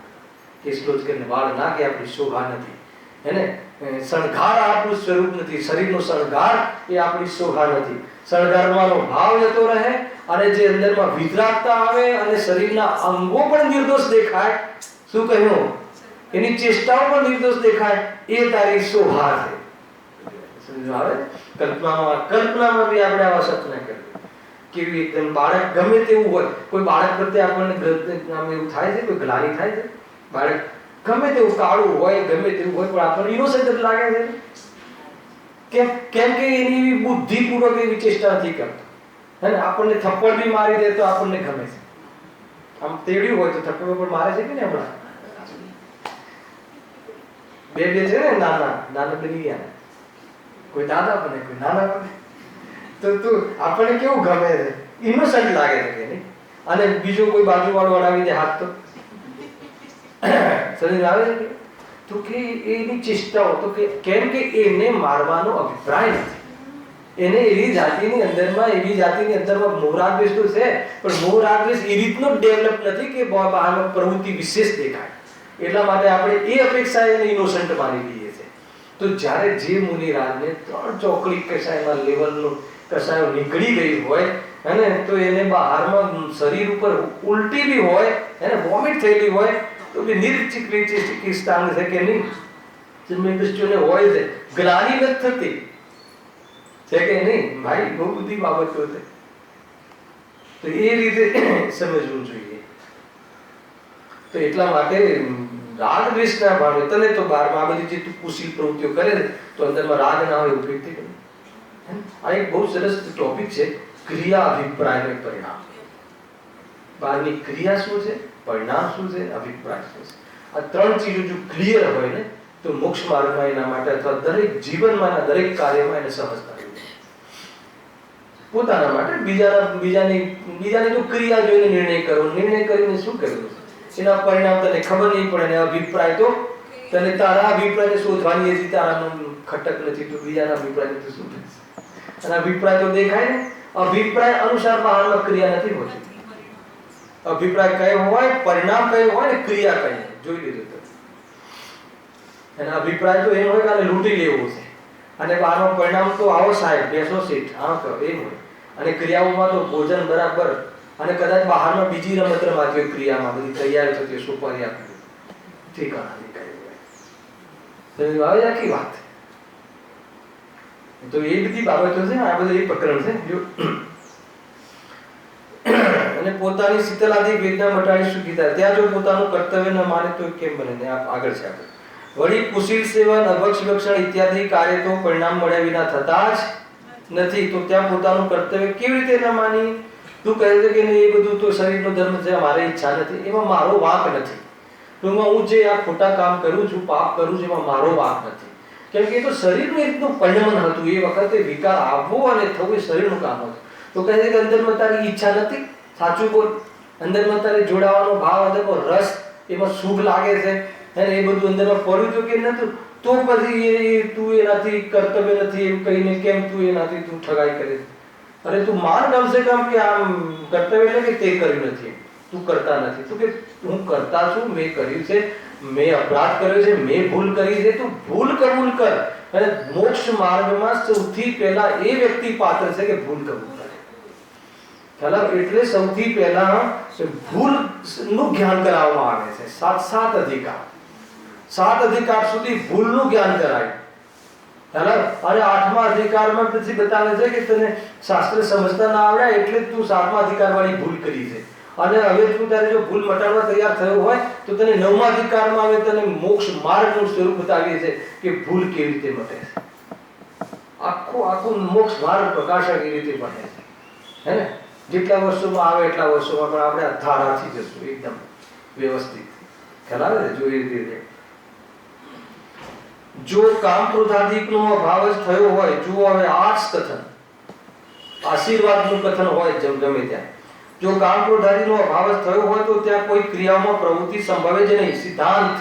કેસલોજ કરીને વાળ નાખે આપણી શોભા નથી, હે ને શણગાર આપણું સ્વરૂપ નથી, શરીરનો શણગાર એ આપણી શોભા નથી. શણગારવાનો ભાવ જતો રહે અને જે અંદરમાં વિતરાગતા આવે અને શરીરના અંગો પણ નિર્દોષ દેખાય. શું કહ્યું? એની ચેષ્ટાઓ પણ નિર્દોષ દેખાય, એ તારી શોભા છે. સમજાવે? કલ્પનામાં બી આપણે આવા સપના કરીએ. કેવી એકદમ બાળક ગમે તેવું હોય, કોઈ બાળક પ્રત્યે આપણને એવું થાય છે, કોઈ ગ્લાનિ થાય છે. બાળક ગમે તેવું કાળું હોય, ગમે તેવું હોય, પણ આપણને ઇનોસન્ટ જ લાગે છે. કેમ કે એની બુદ્ધિપૂર્વક એવી ચેષ્ટા નથી કરતો. અને આપણને થપ્પડ બી મારી દે તો આપણને ગમે છે. આમ તેડ્યું હોય તો થપ્પડ પણ મારે છે કે ને હમણાં બે છે ને, નાના બની ગયા, કોઈ દાદા બને, કોઈ નાના બને, તો આપણને કેવું ગમે છે, ઇનોસન્ટ લાગે છે કે નહીં. અને બીજો કોઈ બાજુ વાળો અડાવી દે હાથ તો સમજ આવે છે તો કે એની ચેષ્ટાઓ તો કે કેમ કે એને મારવાનો અભિપ્રાય નથી. એને એવી જાતિની અંદરમાં મોહરાગદ્વેષ તો છે, પણ મોહરાગદ્વેષ એ રીતનો ડેવલપ નથી કે બહારમાં પ્રવૃત્તિ વિશેષ દેખાય. એટલા માટે આપણે એ અપેક્ષા એને ઇનોસન્ટ માની લઈએ છીએ. તો જ્યારે જે મુનિરાજને 3 ચોકડી કસાયના લેવલનું કસાયો નીકળી ગઈ હોય, અને તો એને બહારમાં શરીર ઉપર ઉલટી બી હોય, એને વોમિટ થયેલી હોય, તો બી નિર્ચિકિત્સા છે કે નહીં, જન્મેન્દ્રિયોને હોય છે, ગ્લાનિ નથી થતી છે કે નહીં ભાઈ. બહુ બધી બાબતો છે. તો એ રીતે સમજવું જોઈએ. તો એટલા માટે રાગ દ્વેષ ના ભાવે તને તો બહારમાં આ બધી જે તું કુશીલ પ્રવૃત્તિઓ કરે ને, તો અંદરમાં રાગ ના હોય એવું વ્યક્તિ કરે. આ એક બહુ સરસ ટોપિક છે, ક્રિયા અભિપ્રાય અને પરિણામ. બહારની ક્રિયા શું છે, પરિણામ શું છે, અભિપ્રાય શું છે. આ 3 ચીજો જો ક્લિયર હોય ને, તો મોક્ષ માર્ગમાં એના માટે અથવા દરેક જીવનમાં દરેક કાર્યમાં એને સહજતા પોતાના માટે. બીજાની તો ક્રિયા જોઈને નિર્ણય કરો, નિર્ણય કરીને શું કરવું, એના પરિણામ તને ખબર નહીં પડે. ને અભિપ્રાય તો તને તારા અભિપ્રાયને શોધવાની હતી, તારાનો ખટક નથી, તો બીજાના અભિપ્રાય તો શું થશે. અને અભિપ્રાય તો દેખાય ને, અભિપ્રાય અનુસાર બહારમાં ક્રિયા નથી હોતી. અભિપ્રાય કયો હોય, પરિણામ કયો હોય, ને ક્રિયા કઈ જોઈ લીધું તો. એના અભિપ્રાય તો એમ હોય કે આને લૂંટી લેવું છે, અને બહારનું પરિણામ તો આવો સાહેબ, બેસો સીટ, આમ કરો, એમ હોય. અને ક્રિયાઓમાં તો ભોજન બરાબર, અને કદાચ બહારમાં બીજી રમત રમાતી હોય, ક્રિયામાં બધી તૈયાર થતી હોય, સુપારી આપી ઠીકાણા નીકળી આવે આખી વાત. તો એ બધી બાબતો છે. આ બધું એ પ્રકરણ છે. જો અને પોતાની શીતલાદી વેદના મટાડી સુખીતા, ત્યાં જો પોતાનું કર્તવ્ય ન માને તો કેમ બને ને. આગળ છે આપણે વળી કુશીલ સેવન, અભક્ષ ભક્ષણ ઇત્યાદિ કાર્ય તો પરિણામ મળ્યા વિના થતા જ નથી. તો ત્યાં પોતાનું કર્તવ્ય કેવી રીતે ન માની? તું કહે છે કે એ બધું તો શરીરનો ધર્મ છે, મારી ઈચ્છા નથી, એમાં મારો વાંક નથી. ટૂંકમાં હું જે આ ખોટા કામ કરું છું, પાપ કરું છું, એમાં મારો વાંક નથી. કેમ કે એ તો શરીરનું એક પરિણમન હતું. એ વખતે વિકાર આવવો અને થવું એ શરીરનું કામ હતું. તો કહે છે કે અંદરમાં તારી ઈચ્છા નથી, સાચું બોલ. અંદરમાં તારે જોડાવાનો ભાવ, અંદરનો રસ, એમાં સુખ લાગે છે, અને એ બધું અંદરમાં પડ્યું તો કે નતું, તો પછી તું એનાથી કર્તવ્ય નથી એમ કહીને કેમ તું એનાથી તું ઠગાઈ કરે? અરે તું માન કમસે કમ કે આમ કર્તવ્ય એટલે કે તે કર્યું નથી, તું કરતા નથી. તું કે હું કરતા છું, મેં કર્યું છે, મેં અપરાધ કર્યો છે, મેં ભૂલ કરી છે, તું ભૂલ કબૂલ કર. અને મોક્ષ માર્ગમાં સૌથી પહેલા એ વ્યક્તિ પાત્ર છે કે ભૂલ કબૂલ કરે. એટલે સૌથી પહેલા ભૂલ નું જ્ઞાન કરાવવામાં આવે છે. 7 અધિકાર, 7 અધિકાર સુધી ભૂલનું જ્ઞાન કરાય. અને 8મા અધિકારમાં પછી બતાવે છે કે તને શાસ્ત્ર સમજતા ના આવડ્યા એટલે તું 7મા અધિકાર વાળી ભૂલ કરી છે. અને હવે તું તારે જો ભૂલ મટાડવા તૈયાર થયો હોય તો તને 9મા અધિકારમાં હવે તને મોક્ષ માર્ગનું સ્વરૂપ બતાવીએ છે કે ભૂલ કેવી રીતે મટે છે. આખું મોક્ષ માર્ગ પ્રકાશક એ રીતે બને છે, હે ને. જેટલા વર્ષોમાં આવે એટલા વર્ષોમાં પણ આપણે ધારાથી જશું એકદમ વ્યવસ્થિત. ખ્યાલ આવે ને? જો એ રીતે જો કામ ક્રોધાદિકનો અભાવ જ થયો હોય, જો હવે આર્ટ્સ કથન, આશીર્વાદનું કથન હોય ગમે ત્યાં, જો કામ ક્રોધાદિનો અભાવ જ થયો હોય તો ત્યાં કોઈ ક્રિયાઓમાં પ્રવૃત્તિ સંભવે જ નહીં. સિદ્ધાંત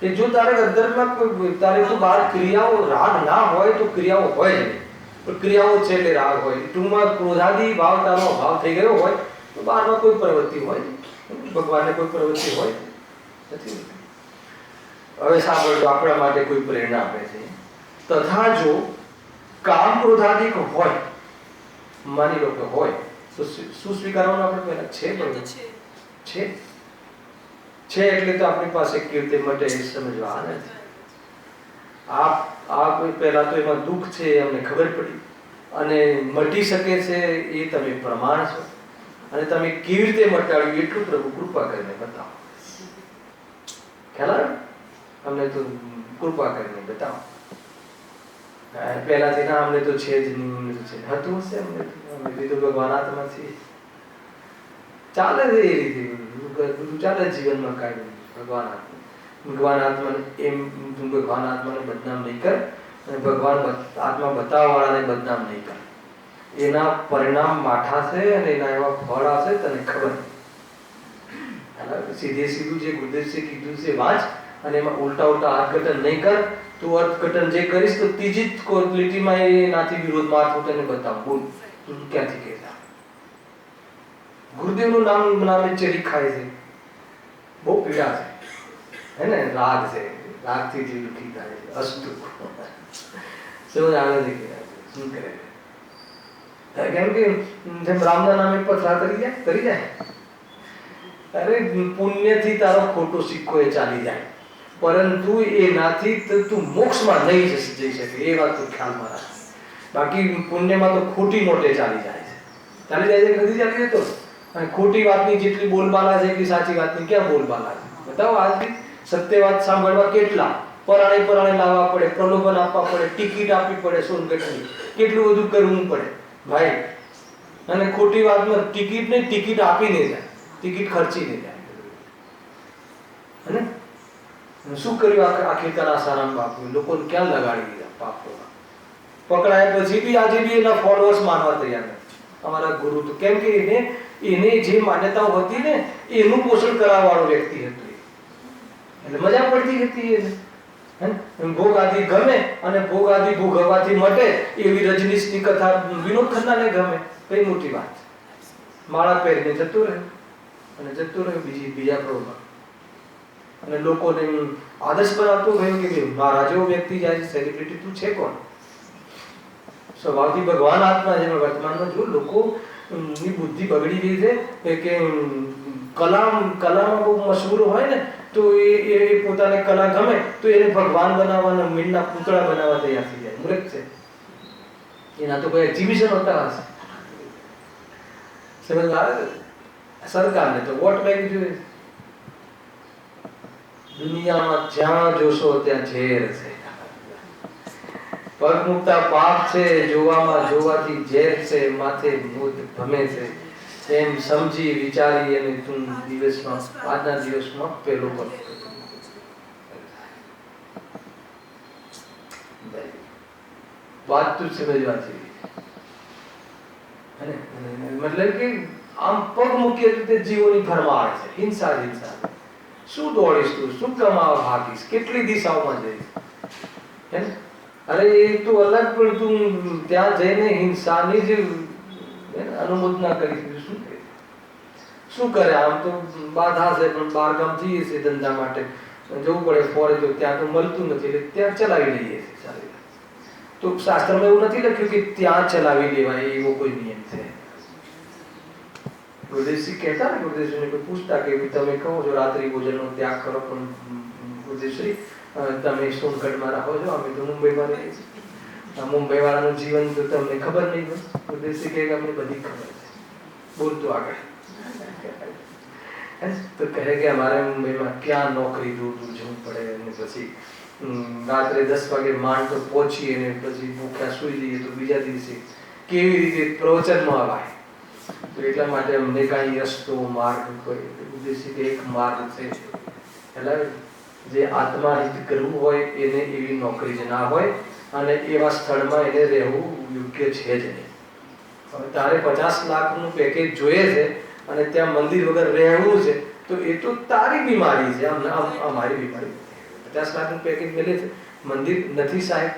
કે જો તારે અંદરમાં કોઈ તારે તો બહાર ક્રિયાઓ રાગ ના હોય તો ક્રિયાઓ હોય જ નહીં, પણ ક્રિયાઓ છે એટલે રાગ હોય. ટૂંકમાં ક્રોધાદી ભાવ તારો અભાવ થઈ ગયો હોય તો બહારમાં કોઈ પ્રવૃત્તિ હોય નહીં, ભગવાનને કોઈ પ્રવૃત્તિ હોય નથી. હવે સાંભળજો, આપણા માટે કોઈ પ્રેરણા આપે છે. તથા જો કામ ક્રોધાદિક હોય, માની લો કે હોય, તો શું સ્વીકારવાનું? આપણે પહેલા છે બરોબર છે એટલે તો આપણી પાસે કેવી રીતે મટે એ સમજવા નથી. આ કોઈ પહેલા તો એમાં દુઃખ છે એ અમને ખબર પડી, અને મટી શકે છે એ તમે પ્રમાણ છો, અને તમે કેવી રીતે મટાડ્યું એટલું પ્રભુ કૃપા કરીને બતાવો. ખ્યાલ આવે? અમને તો કૃપા કરીને બતાવો. પહેલાથી ના અમને તો છે જ નહીં, અમને તો છે હતું હશે, અમે તો ભગવાન આત્મા છીએ, ચાલે છે એ રીતે બધું ચાલે જીવનમાં. કાંઈ ભગવાન આત્માને એમ ભગવાન આત્માને બદનામ નહીં કર, અને ભગવાન આત્મા બતાવવા વાળાને બદનામ નહીં કર. એના પરિણામ માઠા છે અને એના એવા ફળ આવશે તને ખબર. સીધે સીધું જે ગુરુદેવજીએ કીધું છે વાંચ, અને એમાં ઉલટા ઉલટા અર્થઘટન નહીં કર. તું અર્થઘટન જે કરીશ તો ત્રીજી જ ક્વોલિટીમાં એનાથી વિરોધમાં હું તને બતાવું. બોલ, તું ક્યાંથી કહેતા? ગુરુદેવનું નામ નામે ચેરી ખાય છે, બહુ પીડા છે, હે ને? રાગ છે, રાગથી જે દુઃખી થાય છે. અસ્તુ સમજ આવે છે કે શું કરે? કેમ કે જેમ રામના નામે પથરા કરી જાય. અરે પુણ્યથી તારો ખોટો સિક્કો એ ચાલી જાય, પરંતુ એનાથી તું મોક્ષમાં નહીં જઈ શકે, એ વાત તું ખ્યાલમાં રાખ. બાકી પુણ્યમાં તો ખોટી નોટે ચાલી જાય છે. નથી ચાલી જતો. અને ખોટી વાતની જેટલી બોલબાલા છે એટલી સાચી વાતની ક્યાં બોલબાલા છે? બતાવો. આજથી સત્ય વાત સાંભળવા કેટલા પરાણે લાવવા પડે, પ્રલોભન આપવા પડે, ટિકિટ આપવી પડે, સોનગઢની કેટલું બધું કરવું પડે ભાઈ. અને ખોટી વાતમાં ટિકિટ આપીને જાય, ટિકિટ ખર્ચીને જાય. અને શું કર્યું આખી કલા સારામ બાપુ? લોકોને ક્યાં લગાડી દીધા પાપોમાં. પકડાય પછી બી આજે બી એના ફોલોઅર્સ માનવા તૈયાર નથી અમારા ગુરુ તો. કેમ કે એને જે માન્યતાઓ હતી ને એનું પોષણ કરાવવાળો વ્યક્તિ હતો, એટલે મજા પડતી હતી એને. ભોગ આદિ ગમે અને ભોગ આદિ ભોગવવાથી મટે એવી રજનીશની કથા વિનોદ ખન્નાને ગમે. કઈ મોટી વાત? માળા પહેરીને જતું રહે અને જતું રહે બીજા પ્રભુમાં. અને લોકોને આદર્શ બનાવતો ગયો કે મારા જેવો વ્યક્તિ જાય છે, સેલિબ્રિટી તું છે કોણ? સ્વભાવથી ભગવાન આત્મા જેનો વર્તમાનમાં જો લોકોની બુદ્ધિ બગડી ગઈ છે કે કલામાં બહુ મશહૂર હોય ને તો એ પોતાને કલા ગમે તો એને ભગવાન બનાવવાના, મીંડના પૂતળા બનાવવા તૈયાર થઈ જાય. મૂર્ખ છે. એના તો કોઈ એક્ઝિબિશન હોતા હશે. સમજ આવે? સરકારને તો વોટ બેંક જોઈએ. દુનિયામાં જ્યાં જોશો ત્યાં ઝેર છે. પગ મુકતા પાપ છે, જોવાથી ઝેર છે, માથે ભૂત ભમે છે. એમ સમજી વિચારી અને તું દિવસમાં આજના દિવસમાં પેલો પર વાત તું સમજવા જેવી. મતલબ કે આમ પગ મૂકીએ તો તે જીવોની ભરમાર છે. હિંસા. શું દોડીશ તું? શું કમાવા ભાગીશ? કેટલી દિશાઓમાં જઈશ? અરે એ તો અલગ, પણ તું ત્યાં જઈને હિંસાની જ અનુમોદના કરી શું કરે? આમ તો બાધા છે, પણ બહારગામ જઈએ છીએ ધંધા માટે, જવું પડે ફોરે, તો ત્યાં તો મળતું નથી એટલે ત્યાં ચલાવી લઈએ છીએ. તો શાસ્ત્રમાં એવું નથી લખ્યું કે ત્યાં ચલાવી લેવાય એવો કોઈ નિયમ છે. ગુરુદેવજી કહેતા ને, ગુરુદેવજીને કોઈ પૂછતા કે તમે કહો છો રાત્રિ ભોજનનો ત્યાગ કરો, પણ ગુરુદેવશ્રી તમે સોનગઢમાં રહો છો, અમે તો મુંબઈમાં રહીએ છીએ. મુંબઈ વાળાનું જીવન તો તમને ખબર નહીં હોય. ગુરુદેવજી કહે કે અમને બધી ખબર છે. બોલતું આગળ તો કહે કે અમારે મુંબઈમાં ક્યાં નોકરી દૂર જવું પડે, અને પછી રાત્રે 10 વાગે માંડ તો પહોંચીએ અને પછી ભૂખ્યા સુઈ જઈએ તો બીજા દિવસે કેવી રીતે પ્રવચનમાં અવાય. તો એટલા માટે અમને કાંઈ રસ્તો માર્ગ કોઈ ઉદ્દેશ્ય કે એક માર્ગ છે. એટલે જે આત્માહિત કરવું હોય એને એવી નોકરી જ ના હોય, અને એવા સ્થળમાં એને રહેવું યોગ્ય છે જ નહીં. હવે તારે 50 લાખનું પેકેજ જોઈએ છે અને ત્યાં મંદિર વગર રહેવું છે, તો એ તો તારી બીમારી છે, અમારી બીમારી. 50 લાખનું પેકેજ મળે છે, મંદિર નથી સાહેબ,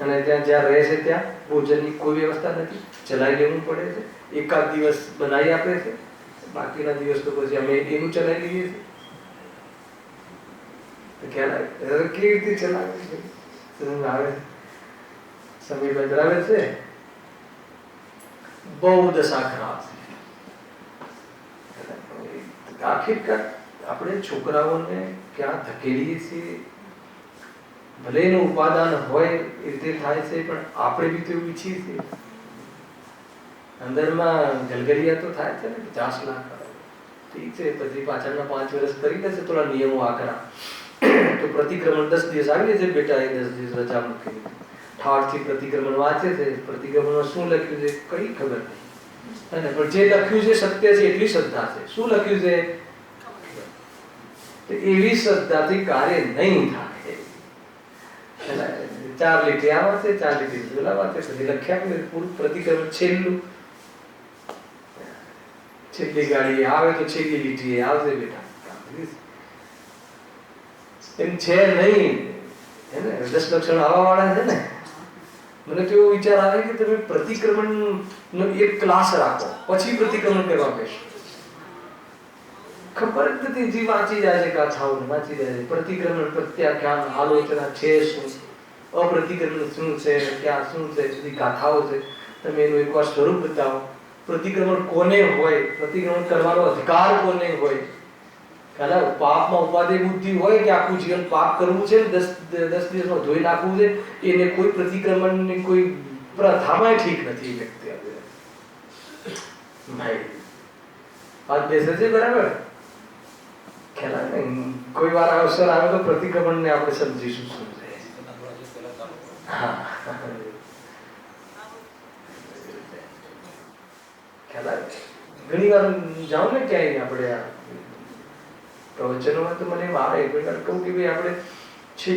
અને ત્યાં જ્યાં રહે છે ત્યાં ભોજનની કોઈ વ્યવસ્થા નથી, ચલાવી લેવું પડે છે, એકાદ દિવસ બનાવી આપે છે, બાકીના દિવસ તો પછી અમે એનું ચલાવી લઈએ છીએ. ખ્યાલ આવે કેવી રીતે ચલાવે છે, સમજ આવે છે? સમય બદલાવે છે, બહુ દશા ખરાબ છે. આખિરકાર આપણે છોકરાઓને ક્યાં ધકેલીએ છીએ, ભલે એનું ઉપાદાન હોય એ રીતે થાય છે, પણ આપણે બી તો એવું ઈચ્છીએ છીએ. અંદરમાં ગલગલિયા તો થાય છે ને, 50 લાખ ઠીક છે, પછી પાછળના 5 વર્ષ કરી દેશે થોડા નિયમો આકરા, તો પ્રતિક્રમણ 10 દિવસ આવી છે બેટા, એ 10 દિવસ રજા મૂકી ઠાઠથી પ્રતિક્રમણ વાંચે છે, પ્રતિક્રમણમાં શું લખ્યું છે કઈ ખબર નહીં, પણ જે લખ્યું છે સત્ય છે એટલી શ્રદ્ધા છે. શું લખ્યું છે? એવી શ્રદ્ધાથી કાર્ય નહીં થાય. 4 લીટી આવે છે, 4 લીટી બોલાવા છે, પછી લખ્યા પૂરું પ્રતિક્રમણ છેલ્લી ગાડી આવે તો છેલ્લી લીટી આવશે બેટા, એમ છે નહીં. હે ને 10 લક્ષણ આવા વાળા છે ને. મને તો એવો વિચાર આવે કે તમે પ્રતિક્રમણ નો એક ક્લાસ રાખો, પછી પ્રતિક્રમણ કરવા બેસો. ખબર જ નથી, જે વાંચી જાય છે ગાથાઓ વાંચી જાય છે, પ્રતિક્રમણ પ્રત્યાખ્યાન આલોચના છે શું, અપ્રતિક્રમણ શું છે, ક્યાં શું છે, બધી ગાથાઓ છે. તમે એનું એકવાર સ્વરૂપ બતાવો. પ્રતિક્રમણ કોને હોય, પ્રતિક્રમણ કરવાનો અધિકાર કોને હોય? કલા પાપમાં ઉપાધિ બુદ્ધિ હોય કે આખું જીવન પાપ કરવું છે, 10 દિવસમાં ધોઈ નાખવું છે, એને કોઈ પ્રતિક્રમણની કોઈ પ્રથામાં ઠીક નથી. વ્યક્તિ ભાઈ આજ બેસે છે બરાબર, ખ્યાલ આવે ને? કોઈ વાર અવસર આવે તો પ્રતિક્રમણને આપણે સમજીશું શું છે. હા ખ્યાલ આવે. ઘણી વાર જાઉં ને ક્યાંય આપણે પ્રવચનોમાં તો મને એમ આવે, કોઈ વાર કહું કે ભાઈ આપણે જે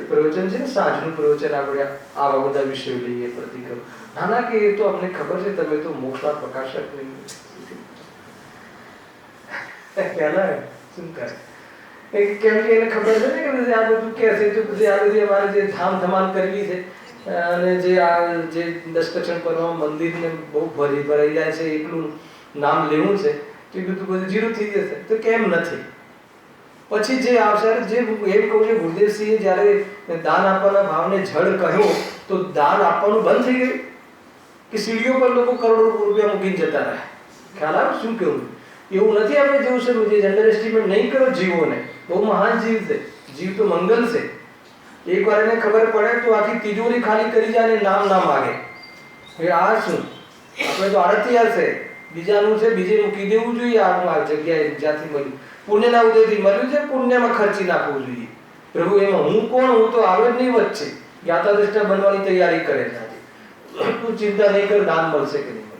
પ્રવચન છે ને સાંજનું પ્રવચન, આપણે આવા બધા વિષયો લઈએ પ્રતિક્રમણ. ના કે એ તો અમને ખબર છે, તમે તો મોક્ષના પ્રકાશક નહીં. ખ્યાલ આવે શું કરે? કેમ કે એને ખબર છે ને કે આ બધું કે છે, તો પછી આ બધી અમારે જે ધામ ધમાલ કરવી છે, અને જે આ જે 10 લક્ષણ કરવામાં મંદિરને બહુ ભરાઈ જાય છે, એટલું નામ લેવું છે, તો એ બધું બધું જીરું થઈ જશે. તો કેમ નથી? પછી જે આવશે, જે એમ કહું છું, ગુરુદેવસિંહે જ્યારે દાન આપવાના ભાવને જડ કહ્યો તો દાન આપવાનું બંધ થઈ ગયું કે સીડીઓ પર લોકો કરોડો રૂપિયા મૂકીને જતા રહ્યા? ખ્યાલ આવે શું કેવું? એવું નથી. આપણે જેવું છે જે અંડર એસ્ટિમેટ નહીં કરો જીવોને, બહુ મહાન જીવ છે, જીવ તો મંગલ છે. એકવાર એને ખબર પડે તો આખી તિજોરી ખાલી કરી જાય અને નામ ના માગે. હવે આ શું? આપણે તો આડતિયાર છે, બીજાનું છે બીજે મૂકી દેવું જોઈએ. આ જગ્યાએ જ્યાંથી મળ્યું, પુણ્યના ઉદયથી મળ્યું છે, પુણ્યમાં ખર્ચી નાખવું જોઈએ. પ્રભુ એમાં હું કોણ? હું તો આવે જ નહીં વચ્ચે, જ્ઞાતા દ્રષ્ટા બનવાની તૈયારી કરે છે. તું ચિંતા નહીં કર, દાન મળશે કે નહીં મળે.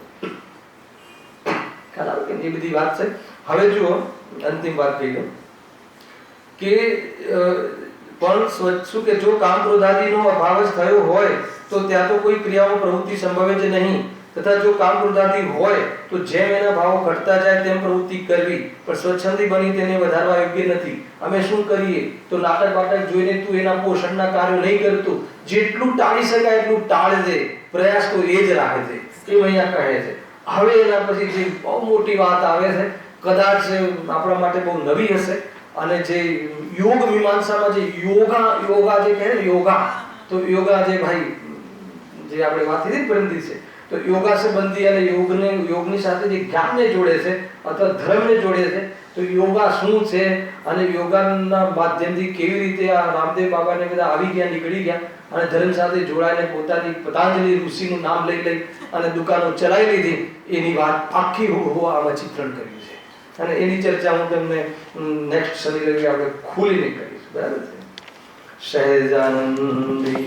ખ્યાલ આવે કે એ બધી વાત છે. હવે જુઓ, અંતિમ વાત કહી દઉં કે પણ શું કે જો કામ ક્રોધાદિનો અભાવ જ થયો હોય તો ત્યાં તો કોઈ ક્રિયામાં પ્રવૃત્તિ સંભવે જ નહીં. તથા જો કામ ક્રોધાદિ હોય તો જેમ એના ભાવો ઘટતા જાય તેમ પ્રવૃત્તિ કરવી, પણ સ્વચ્છંદી બની તેને વધારવા યોગ્ય નથી. અમે શું કરીએ તો નાટક બાટક જોઈને તું એના પોષણના કાર્યો નહીં કરતું, જેટલું ટાળી શકાય એટલું ટાળજે, પ્રયાસ તો એ જ રાખે છે. એ અહીંયા કહે છે. હવે એના પછી જે બહુ મોટી વાત આવે છે, કદાચ આપણા માટે બહુ નવી હશે, અને જે યોગ મીમાંસામાં જે યોગા જે કહે ને, તો યોગા જે ભાઈ જે આપણે વાત કરી પરમદી છે, તો યોગા સંબંધી અને યોગની સાથે જે જ્ઞાનને જોડે છે અથવા ધર્મને જોડે છે, તો યોગા શું છે અને યોગાના માધ્યમથી કેવી રીતે આ રામદેવ બાબાને બધા આવી ગયા, નીકળી ગયા, અને ધર્મ સાથે જોડાઈને પોતાની પતંજલિ ઋષિનું નામ લઈ અને દુકાનો ચલાવી લીધી, એની વાત આખી હું આમાં ચિત્રણ કર્યું છે. અને એની ચર્ચા હું તમને નેક્સ્ટ શનિ રવિ આપણે ખુલીને કરીશ. બરાબર છે? સહેજાનંદી